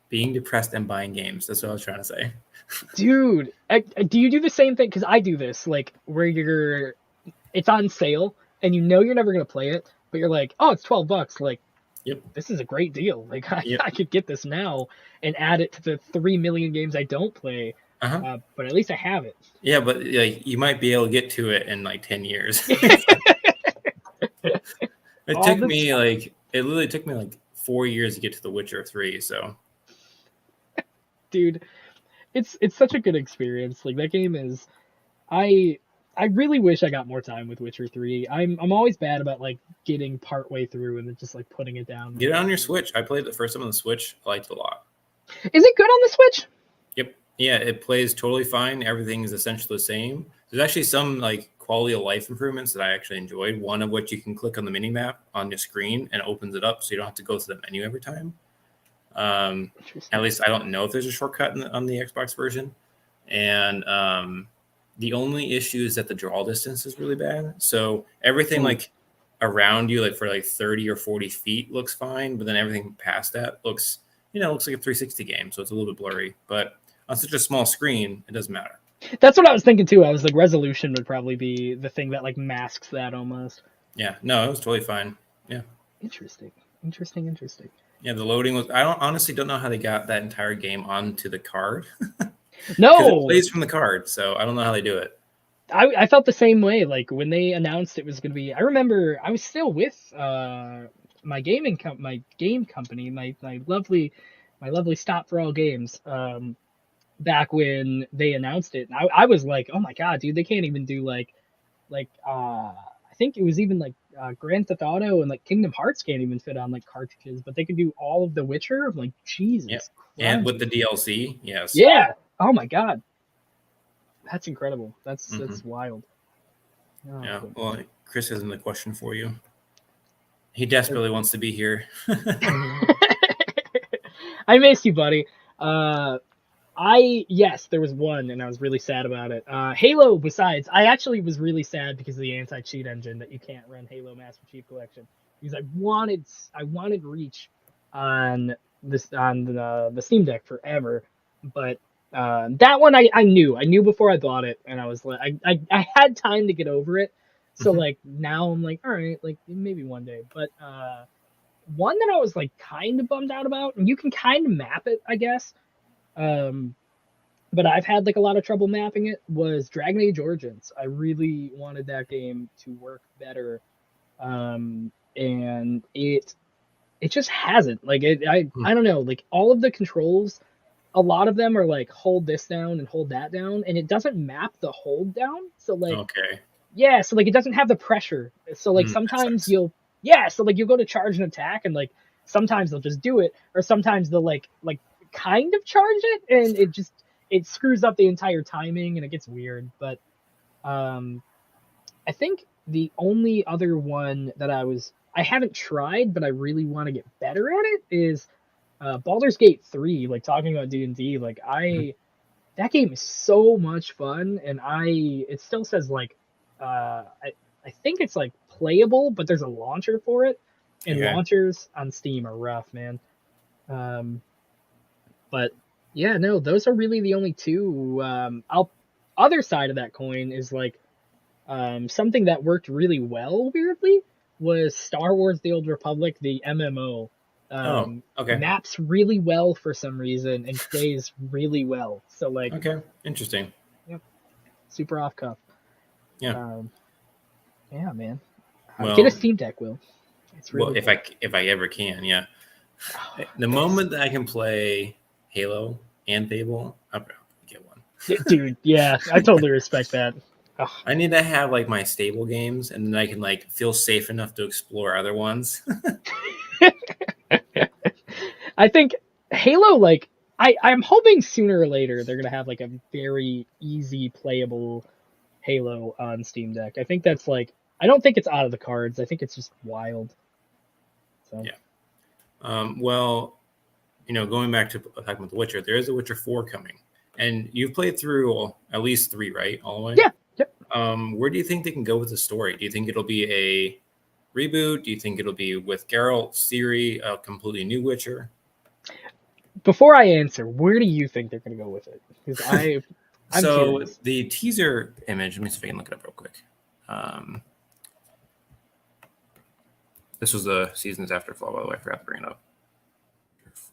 being depressed and buying games. That's what I was trying to say. Dude, do you do the same thing? Because I do this, like where it's on sale and you know you're never gonna play it, but you're like, oh, it's $12. Like, Yep. This is a great deal. Like, Yep. I could get this now and add it to the 3 million games I don't play. But at least I have it. Yeah, but like you might be able to get to it in like 10 years. It literally took me like 4 years to get to The Witcher 3. So, dude, it's such a good experience. Like that game is, I really wish I got more time with Witcher 3. I'm always bad about like getting part way through and then just like putting it down. Get it on your Switch. I played it the first time on the Switch. I liked it a lot. Is it good on the Switch? Yep. Yeah, it plays totally fine. Everything is essentially the same. There's actually some like quality of life improvements that I actually enjoyed. One of which you can click on the mini map on your screen and it opens it up so you don't have to go to the menu every time. At least I don't know if there's a shortcut on the Xbox version. And the only issue is that the draw distance is really bad. So everything like around you, like for like 30 or 40 feet looks fine. But then everything past that looks like a 360 game. So it's a little bit blurry. But on such a small screen, it doesn't matter. That's what I was thinking too. I was like, resolution would probably be the thing that like masks that almost. Yeah, no, it was totally fine. Yeah. Interesting. Yeah, the loading was. I honestly don't know how they got that entire game onto the card. No, it plays from the card, so I don't know how they do it. I felt the same way. Like when they announced it was going to be. I remember I was still with my game company, my lovely Stop for All Games. Back when they announced it, and I was like, oh my god, dude, they can't even do like I think it was even like Grand Theft Auto and like Kingdom Hearts can't even fit on like cartridges, but they can do all of The Witcher. I'm like, Jesus. Yep. And with the DLC, yes. Yeah. Oh my god. That's incredible. That's wild. Oh, yeah. Well, Chris has another question for you. He desperately wants to be here. I missed you, buddy. Yes, there was one, and I was really sad about it. Halo, besides, I actually was really sad because of the anti-cheat engine that you can't run Halo Master Chief Collection. Because I wanted Reach on the Steam Deck forever, but that one I knew before I bought it, and I was like, I had time to get over it. So like now I'm like, all right, like maybe one day. But one that I was like kind of bummed out about, and you can kind of map it, I guess. But I've had like a lot of trouble mapping it, was Dragon Age Origins. I really wanted that game to work better. And it just hasn't. Like I don't know, like all of the controls, a lot of them are like hold this down and hold that down, and it doesn't map the hold down. So like yeah, so like it doesn't have the pressure. So like sometimes you'll go to charge an attack, and like sometimes they'll just do it, or sometimes they'll like kind of charge it, and it screws up the entire timing and it gets weird. But I think the only other one that I haven't tried but I really want to get better at it is Baldur's Gate 3. Like talking about D&D, like that game is so much fun, and it still says like I think it's like playable, but there's a launcher for it, and launchers on Steam are rough, man. But yeah, no, those are really the only two. Other side of that coin is like something that worked really well, weirdly, was Star Wars: The Old Republic, the MMO. Maps really well for some reason and plays really well. So like, interesting. Yep, super off cuff. Yeah. Yeah, man. Get a Well, Steam Deck, Will. It's well, really if I ever can, yeah. Oh, The moment that I can play Halo and Fable, I'll probably get one. dude, yeah, I totally respect that. Oh. I need to have like my stable games, and then I can like feel safe enough to explore other ones. I think Halo, like, I'm hoping sooner or later they're gonna have like a very easy playable Halo on Steam Deck. I think that's like, I don't think it's out of the cards. I think it's just wild. So Yeah. Well, going back to talking about The Witcher, there is a Witcher 4 coming, and you've played through at least 3, right? All the way. yeah, yep. Where do you think they can go with the story? Do you think it'll be a reboot? Do you think it'll be with Geralt, Ciri, a completely new Witcher? Before I answer, where do you think they're gonna go with it? Because I'm So curious. the teaser image, let me see if I can look it up real quick. This was the seasons after Fall, by the way. I forgot to bring it up. If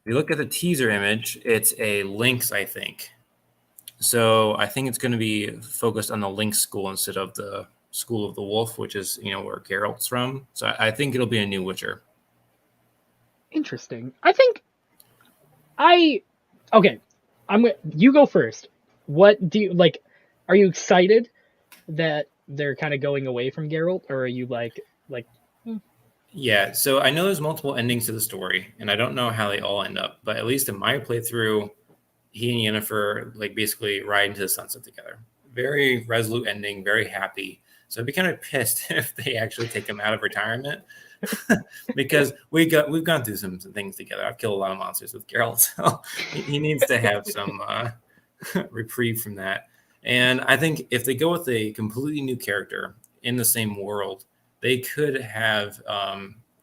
you look at the teaser image, it's a Lynx, I think. So I think it's going to be focused on the Lynx school instead of the School of the Wolf, which is where Geralt's from. So I think it'll be a new Witcher. Interesting. I think okay. You go first. What do you like? Are you excited that they're kind of going away from Geralt, or are you like? Yeah, so I know there's multiple endings to the story, and I don't know how they all end up, but at least in my playthrough, he and Yennefer like basically ride into the sunset together. Very resolute ending, very happy. So I'd be kind of pissed if they actually take him out of retirement because we've gone through some things together. I've killed a lot of monsters with Geralt, so he needs to have some reprieve from that. And I think if they go with a completely new character in the same world, they could have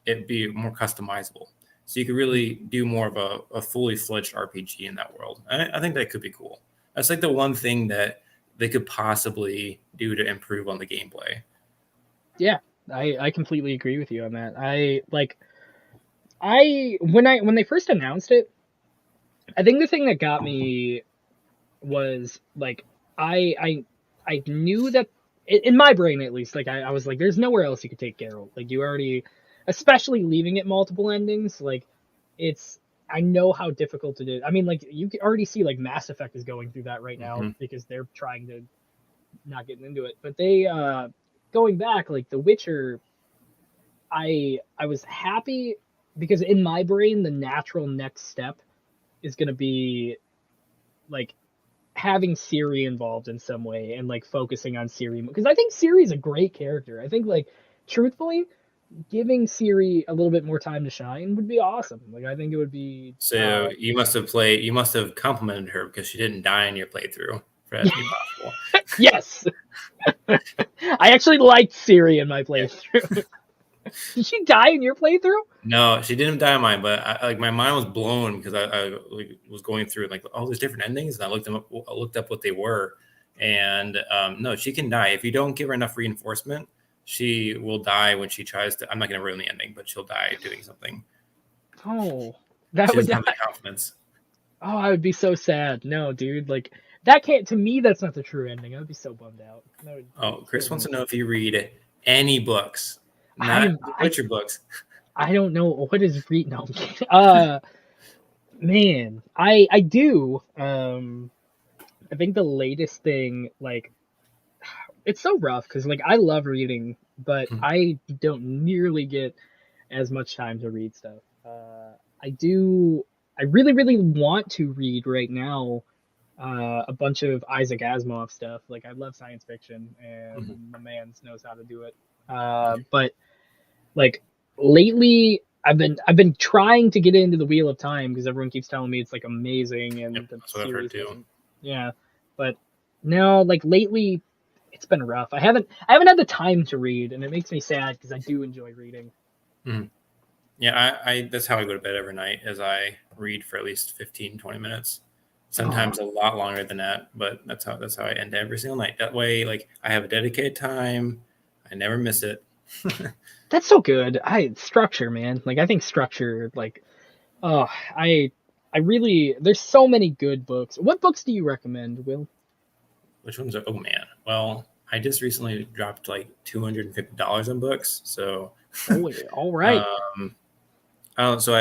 it be more customizable. So you could really do more of a fully fledged RPG in that world. I think that could be cool. That's like the one thing that they could possibly do to improve on the gameplay. Yeah, I completely agree with you on that. When they first announced it, I think the thing that got me was like I knew that in my brain at least, like I was like, there's nowhere else you could take Geralt. Like you already, especially leaving it multiple endings, like it's I know how difficult it is. I mean, like you can already see like Mass Effect is going through that right now because they're trying to not get into it. But they going back, like The Witcher, I was happy because in my brain the natural next step is gonna be like having Ciri involved in some way and like focusing on Ciri because I think Ciri's a great character. I think like truthfully, giving Ciri a little bit more time to shine would be awesome. Like I think it would be. So you must have complimented her because she didn't die in your playthrough for that to be possible. Yes, I actually liked Ciri in my playthrough. Did she die in your playthrough? No, she didn't die in mine, but like my mind was blown because I like, was going through like all these different endings, and I looked up what they were, and no, she can die if you don't give her enough reinforcement. She will die when she tries to. I'm not going to ruin the ending, but she'll die doing something. Oh, that She would. doesn't have the confidence. Oh, I would be so sad. No, dude, like that can't. To me, that's not the true ending. I would be so bummed out. Chris wants to know if you read any books, not Witcher books. I don't know what is read. No, man, I do. I think the latest thing, like, it's so rough because like I love reading, but I don't nearly get as much time to read stuff. I do. I really, really want to read right now a bunch of Isaac Asimov stuff. Like I love science fiction, and my man knows how to do it. But like lately, I've been trying to get into the Wheel of Time because everyone keeps telling me it's like amazing and the That's what I've heard series. too. Yeah, but no, like lately, it's been rough. I haven't had the time to read, and it makes me sad because I do enjoy reading. Yeah, I that's how I go to bed every night as I read for at least 15, 20 minutes. Sometimes a lot longer than that, but that's how I end every single night. That way, like I have a dedicated time. I never miss it. That's so good. Structure, man. Like I think structure, like, oh, I really. There's so many good books. What books do you recommend, Will? Which ones are? Oh man. Well, I just recently dropped like $250 on books. So, Oh, all right. So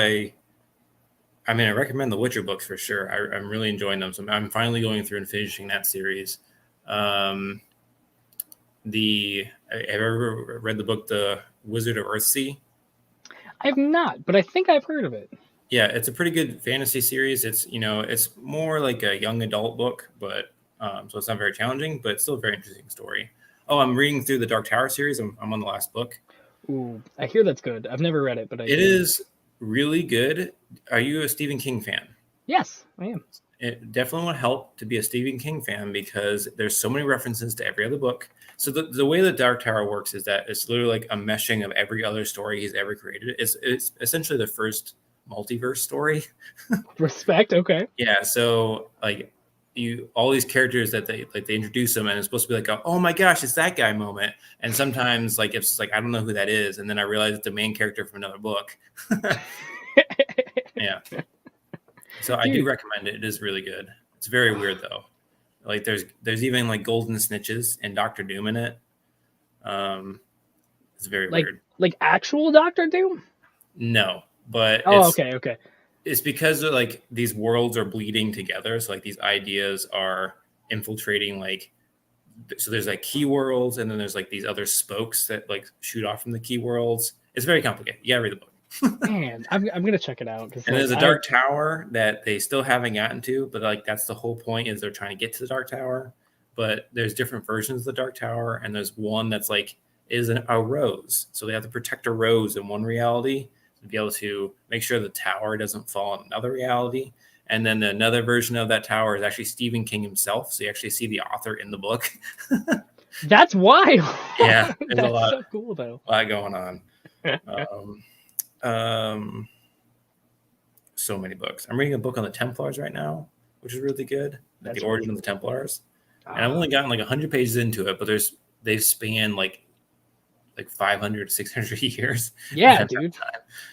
I mean, I recommend the Witcher books for sure. I'm really enjoying them. So I'm finally going through and finishing that series. Um, have you ever read the book, The Wizard of Earthsea? I've not, but I think I've heard of it. Yeah, it's a pretty good fantasy series. It's more like a young adult book, but so it's not very challenging, but it's still a very interesting story. Oh, I'm reading through the Dark Tower series. I'm on the last book. Ooh, I hear that's good. I've never read it, but I It hear is really good. Are you a Stephen King fan? Yes, I am. It definitely will help to be a Stephen King fan because there's so many references to every other book. So the way the Dark Tower works is that it's literally like a meshing of every other story he's ever created. It's essentially the first multiverse story. Respect. Okay. Yeah, so like all these characters that they introduce them and it's supposed to be like oh my gosh, it's that guy moment. And sometimes like it's like I don't know who that is, and then I realize it's the main character from another book. Yeah. So I do recommend it. It is really good. It's very weird though. Like there's even like golden snitches and Doctor Doom in it. It's very weird. Like actual Doctor Doom? No, but okay. It's because like these worlds are bleeding together. So like these ideas are infiltrating so there's like key worlds and then there's like these other spokes that like shoot off from the key worlds. It's very complicated. You gotta read the book. Man, I'm gonna check it out. And there's a dark tower that they still haven't gotten to, but like that's the whole point is they're trying to get to the dark tower. But there's different versions of the dark tower, and there's one that's like a rose. So they have to protect a rose in one reality to be able to make sure the tower doesn't fall in another reality. And then another version of that tower is actually Stephen King himself. So you actually see the author in the book. That's wild. Yeah, that's so cool though. A lot going on. So many books. I'm reading a book on the Templars right now, which is really good. Like the origin of the Templars. And I've only gotten like 100 pages into it, but they span like 500, 600 years. Yeah, dude.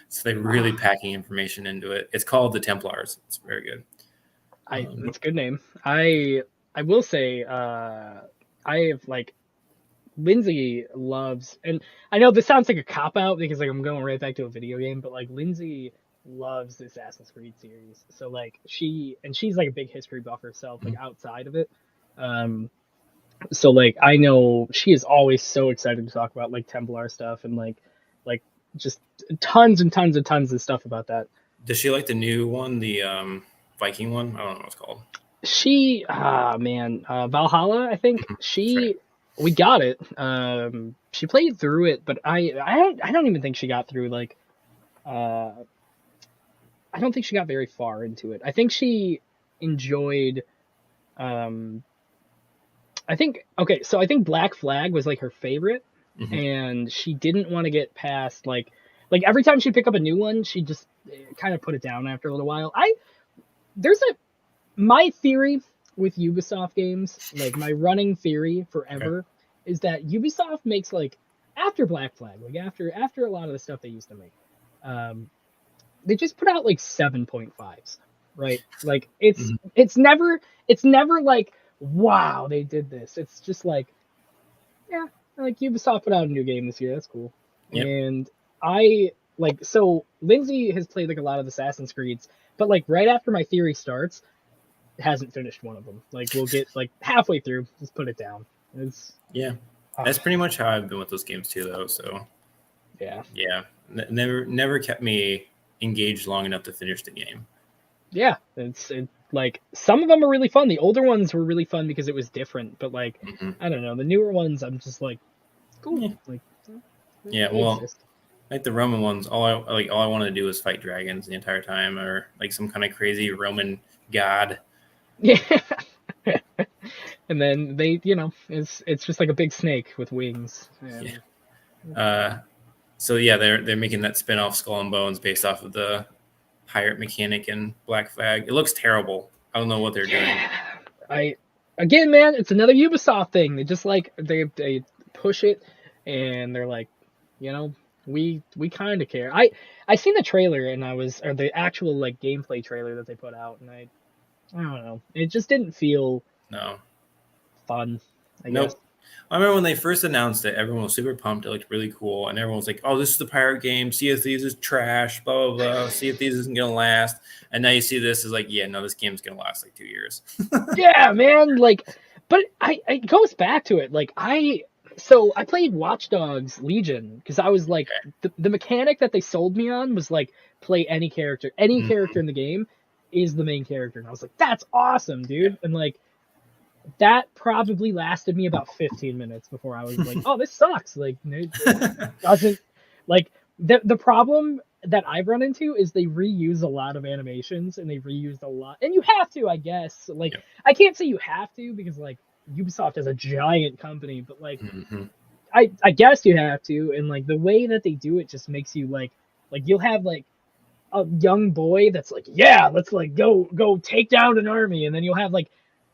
So they're really packing information into it. It's called the Templars. It's very good. It's a good name. I will say, I have like Lindsay loves, and I know this sounds like a cop out because like I'm going right back to a video game, but like Lindsay loves the Assassin's Creed series. So like she's like a big history buff herself, like outside of it. So like I know she is always so excited to talk about like Templar stuff and like just tons and tons and tons of stuff about that. Does she like the new one, the Viking one? I don't know what it's called. She Valhalla, I think. We got it. She played through it, but I don't even think she got through like I don't think she got very far into it. I think she enjoyed I think Black Flag was like her favorite, and she didn't want to get past like every time she'd pick up a new one, she just kind of put it down after a little while. My theory with Ubisoft games, like my running theory forever, is that Ubisoft makes like after Black Flag, like after a lot of the stuff they used to make, they just put out like 7.5s, right? Like it's never like wow they did this. It's just like like Ubisoft put out a new game this year. That's cool. Yep. And I like so Lindsay has played like a lot of Assassin's Creeds, but like right after my theory starts, hasn't finished one of them. Like we'll get like halfway through, just put it down. That's pretty much how I've been with those games too, though. So never kept me engaged long enough to finish the game. Yeah, it's like some of them are really fun. The older ones were really fun because it was different, but like I don't know, the newer ones I'm just like cool. Like like the Roman ones, all I wanted to do was fight dragons the entire time, or like some kind of crazy Roman god. Yeah. And then they, it's just like a big snake with wings. So they're making that spin-off Skull and Bones based off of the pirate mechanic in Black Flag. It looks terrible. I don't know what they're doing. Again, man, it's another Ubisoft thing. They just like they push it, and they're like, we kind of care. I seen the trailer or the actual like gameplay trailer that they put out, and I don't know. It just didn't feel fun. I guess. I remember when they first announced it, everyone was super pumped. It looked really cool. And everyone was like, oh, this is the pirate game. Sea of Thieves is trash, blah, blah, blah. Sea of Thieves isn't going to last. And now you see this is like, yeah, no, this game's going to last like 2 years. Yeah, man. Like, but it goes back to it. Like, I played Watch Dogs Legion because I was like, the mechanic that they sold me on was like, play any character. Any character in the game is the main character. And I was like, that's awesome, dude. And like, that probably lasted me about 15 minutes before I was like, oh, this sucks. Like, it doesn't, like, the problem that I've run into is they reuse a lot of animations and they reused a lot. And you have to, I guess. Like, I can't say you have to because, like, Ubisoft is a giant company, but, like, I guess you have to. And, like, the way that they do it just makes you, like you'll have, like, a young boy that's like, yeah, let's, like, go take down an army. And then you'll have, like,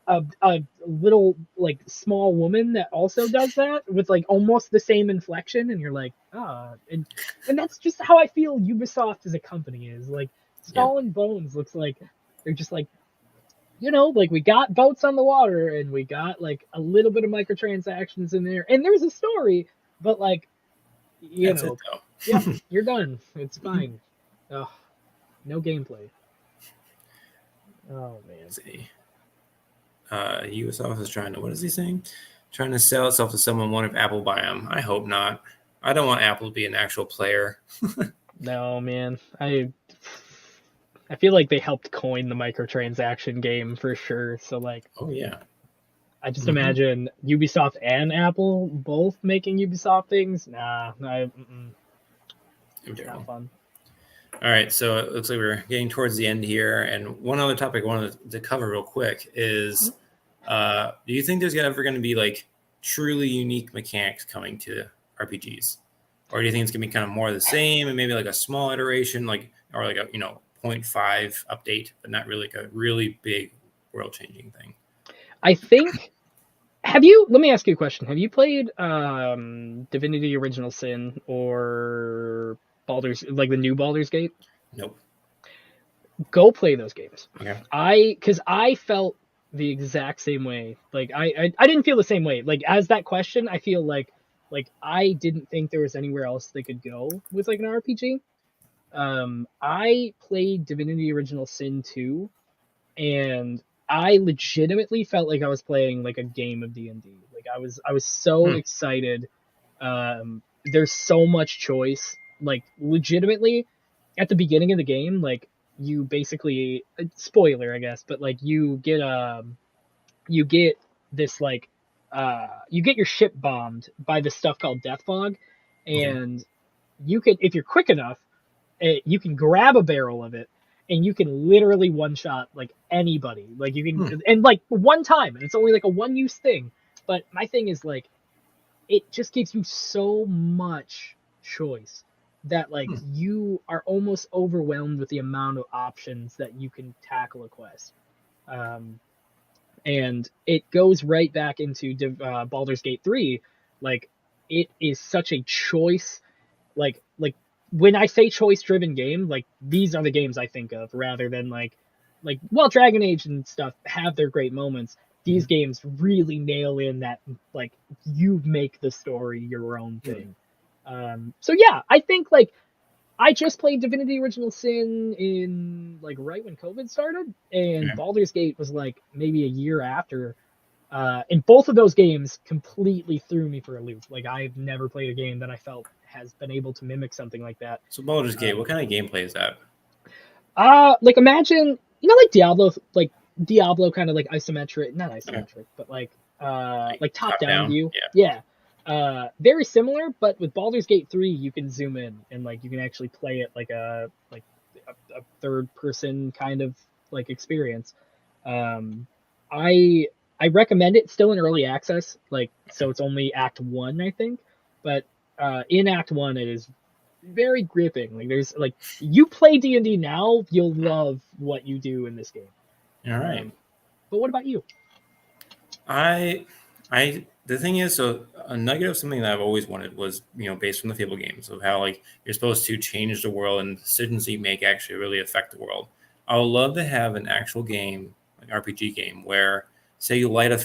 a little like small woman that also does that with like almost the same inflection, and you're like, and that's just how I feel Ubisoft as a company is. Like, Skull and Bones looks like they're just like, you know, like, we got boats on the water and we got like a little bit of microtransactions in there and there's a story, but like, you That's know, it, yeah, you're done. It's fine. Oh, no gameplay. Oh man. Let's see. Ubisoft is trying to, what is he saying? Trying to sell itself to someone wondering if Apple buy them. I hope not. I don't want Apple to be an actual player. No, man. I feel like they helped coin the microtransaction game for sure. So like, oh yeah, I just imagine Ubisoft and Apple both making Ubisoft things. Nah, it's not fun. All right, so it looks like we're getting towards the end here. And one other topic I wanted to cover real quick is, do you think there's ever going to be like truly unique mechanics coming to RPGs? Or do you think it's going to be kind of more of the same and maybe like a small iteration, like, or like a, 0.5 update, but not really like a really big world-changing thing? I think, let me ask you a question. Have you played Divinity Original Sin or Baldur's, like the new Baldur's Gate? Nope. Go play those games. Okay. Because I felt the exact same way. Like, I didn't feel the same way. Like, as that question, I feel like I didn't think there was anywhere else they could go with like an RPG. I played Divinity Original Sin 2, and I legitimately felt like I was playing like a game of D&D. Like, I was so excited. There's so much choice. Like, legitimately, at the beginning of the game, like, you basically, spoiler, I guess, but like you get this like you get your ship bombed by this stuff called death fog, and you can, if you're quick enough, you can grab a barrel of it and you can literally one shot like anybody. Like, you can and like one time, and it's only like a one use thing. But my thing is, like, it just gives you so much choice that like you are almost overwhelmed with the amount of options that you can tackle a quest. And it goes right back into Baldur's Gate 3. Like, it is such a choice, like when I say choice driven game, like, these are the games I think of, rather than like well, Dragon Age and stuff have their great moments. These games really nail in that, like, you make the story your own thing. So yeah, I think, like, I just played Divinity Original Sin in like right when COVID started, and Baldur's Gate was like maybe a year after. And both of those games completely threw me for a loop. Like, I've never played a game that I felt has been able to mimic something like that. So Baldur's Gate, what kind of gameplay is that? Like, imagine, like Diablo kind of like isometric, not isometric, but like top down view. Yeah. Very similar, but with Baldur's Gate 3, you can zoom in and like you can actually play it like a third person kind of like experience. I recommend it, still in early access, like, so it's only Act 1, I think, but in Act 1 it is very gripping. Like, there's like, you play D&D now, you'll love what you do in this game. All right. But what about you? The thing is, so a nugget of something that I've always wanted was, based on the Fable games, of how like you're supposed to change the world and the decisions you make actually really affect the world. I would love to have an actual game, like RPG game, where say you light a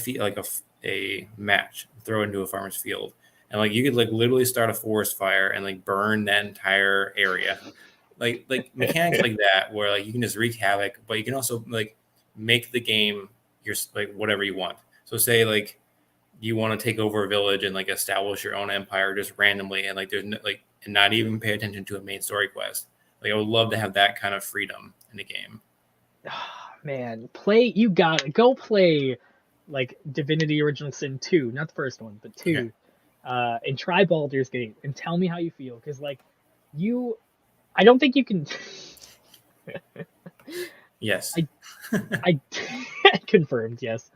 a match, throw it into a farmer's field, and like you could like literally start a forest fire and like burn that entire area. Like mechanics like that where like you can just wreak havoc, but you can also like make the game your like whatever you want. So say like you want to take over a village and like establish your own empire just randomly, and like there's no, like and not even pay attention to a main story quest. Like I would love to have that kind of freedom in the game. Man, you gotta go play like Divinity Original Sin 2, not the first one, but 2. Okay. And try Baldur's Gate and tell me how you feel, because like I don't think you can. Yes. I confirmed, yes.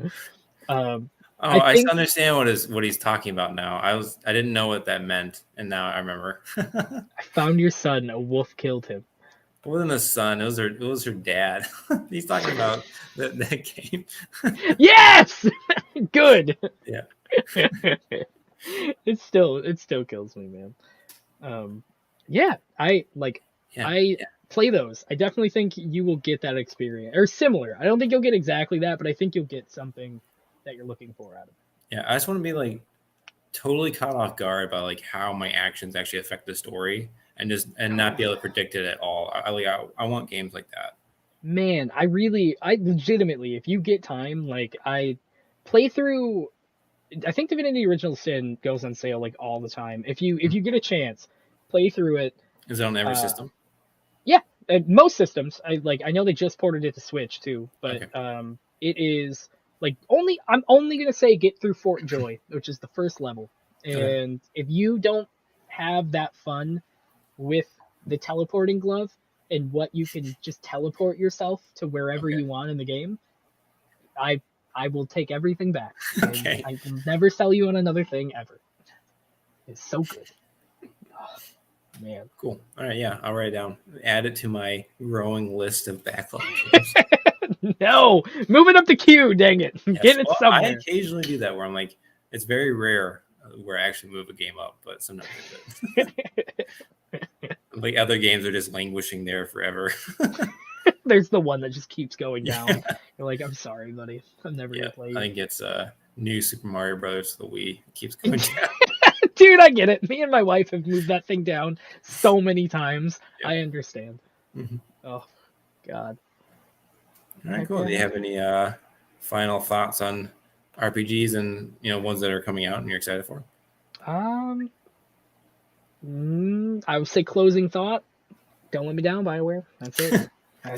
I understand what he's talking about now. I didn't know what that meant, and now I remember. I found your son. A wolf killed him. It wasn't a son. It was her dad. He's talking about that game. Yes, good. Yeah. It still kills me, man. Yeah, I play those. I definitely think you will get that experience, or similar. I don't think you'll get exactly that, but I think you'll get something that you're looking for out of it. Yeah, I just want to be like totally caught off guard by like how my actions actually affect the story, and not be able to predict it at all. I want games like that. Man, I legitimately, if you get time, like I play through. I think Divinity Original Sin goes on sale like all the time. If you get a chance, play through it. Is it on every system? Yeah, most systems. I know they just ported it to Switch too, but Okay. it is like I'm only gonna say get through Fort Joy, which is the first level. And if you don't have that fun with the teleporting glove and what you can just teleport yourself to wherever you want in the game, I will take everything back. Okay. I will never sell you on another thing ever. It's so good. Oh, man. Cool. All right. Yeah, I'll write it down. Add it to my growing list of backlog. No, move it up the queue. Dang it, Yes. get it somewhere. I occasionally do that where I'm like, it's very rare where I actually move a game up, but sometimes I do. Like other games are just languishing there forever. There's the one that just keeps going down. You're like, I'm sorry, buddy. I'm never gonna play you. I think it's New Super Mario Brothers for the Wii. It keeps going down. Dude, I get it. Me and my wife have moved that thing down so many times. Yep. I understand. Mm-hmm. Oh, God. All right, cool. Do you have any final thoughts on RPGs and ones that are coming out and you're excited for? I would say closing thought. Don't let me down, BioWare. That's it.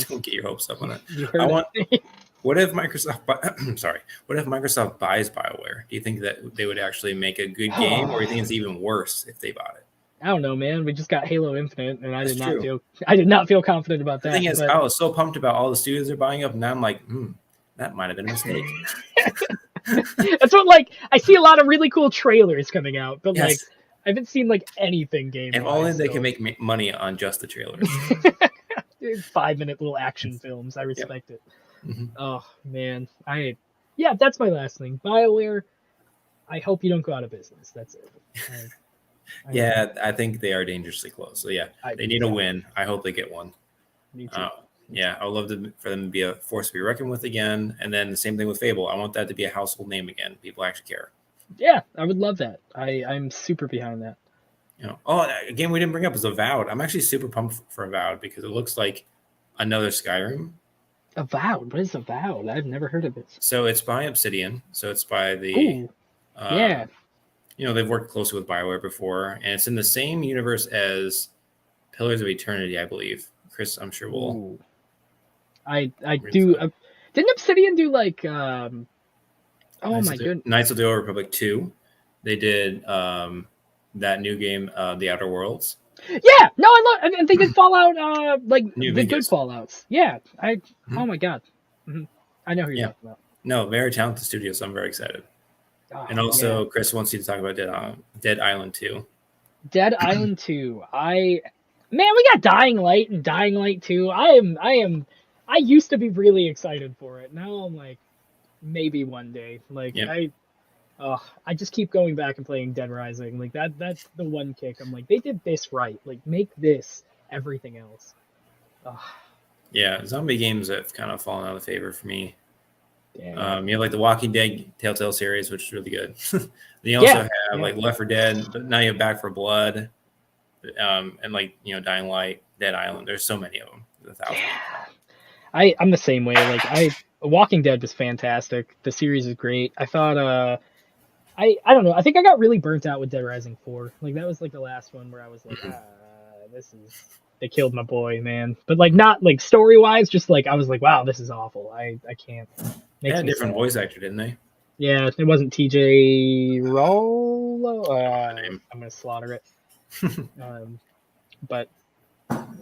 Don't get your hopes up on it. You heard it. What if Microsoft? Sorry. What if Microsoft buys BioWare? Do you think that they would actually make a good game, or do you think it's even worse if they bought it? I don't know, man. We just got Halo Infinite, and I did not feel confident about that. The thing is, I was so pumped about all the studios they're buying up, and now I'm like, that might have been a mistake. That's what I see a lot of really cool trailers coming out, but I haven't seen anything game. If only they can make money on just the trailers. 5-minute little action films. I respect it. Mm-hmm. Oh man, that's my last thing. BioWare, I hope you don't go out of business. That's it. I think they are dangerously close. So they need a win. I hope they get one. Me too. I would love for them to be a force to be reckoned with again. And then the same thing with Fable. I want that to be a household name again. People actually care. Yeah, I would love that. I'm super behind that. A game we didn't bring up is Avowed. I'm actually super pumped for Avowed because it looks like another Skyrim. Avowed? What is Avowed? I've never heard of this. So it's by Obsidian. So it's by the... they've worked closely with BioWare before, and it's in the same universe as Pillars of Eternity, I believe. Chris, I'm sure will... Ooh. I do... didn't Obsidian do oh my goodness. Knights of the Old Republic 2. They did that new game, The Outer Worlds. Yeah, no, I they did Fallout, the good Fallouts. Yeah, oh my god, I know who you're talking about. No, very talented studio, so I'm very excited. And also, Chris wants you to talk about Dead Island 2. Dead Island 2. We got Dying Light and Dying Light 2. I used to be really excited for it. Now I'm like, maybe one day. I just keep going back and playing Dead Rising. That's the one kick. I'm like, they did this right. Make this everything else. Yeah, zombie games have kind of fallen out of favor for me. You have like the Walking Dead Telltale series, which is really good. You also have like Left 4 Dead, but now you have Back 4 Blood, and like Dying Light, Dead Island. There's so many of them. There's 1,000. I'm the same way. Like Walking Dead was fantastic. The series is great. I thought I don't know. I think I got really burnt out with Dead Rising 4. Like that was like the last one where I was like, they killed my boy, man. But like not like story wise, just like I was like, wow, this is awful. I can't. They had a different voice actor, didn't they? Yeah, it wasn't TJ Rollo. I'm gonna slaughter it. But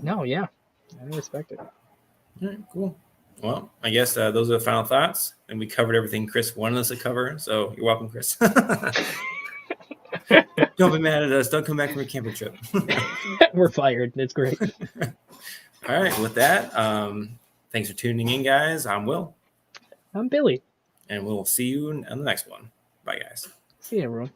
no, yeah, I respect it. All right, cool. Well, I guess those are the final thoughts, and we covered everything Chris wanted us to cover. So you're welcome, Chris. Don't be mad at us. Don't come back from a camping trip. We're fired. It's great. All right. With that, thanks for tuning in, guys. I'm Will. I'm Billy. And we'll see you on the next one. Bye, guys. See you, everyone.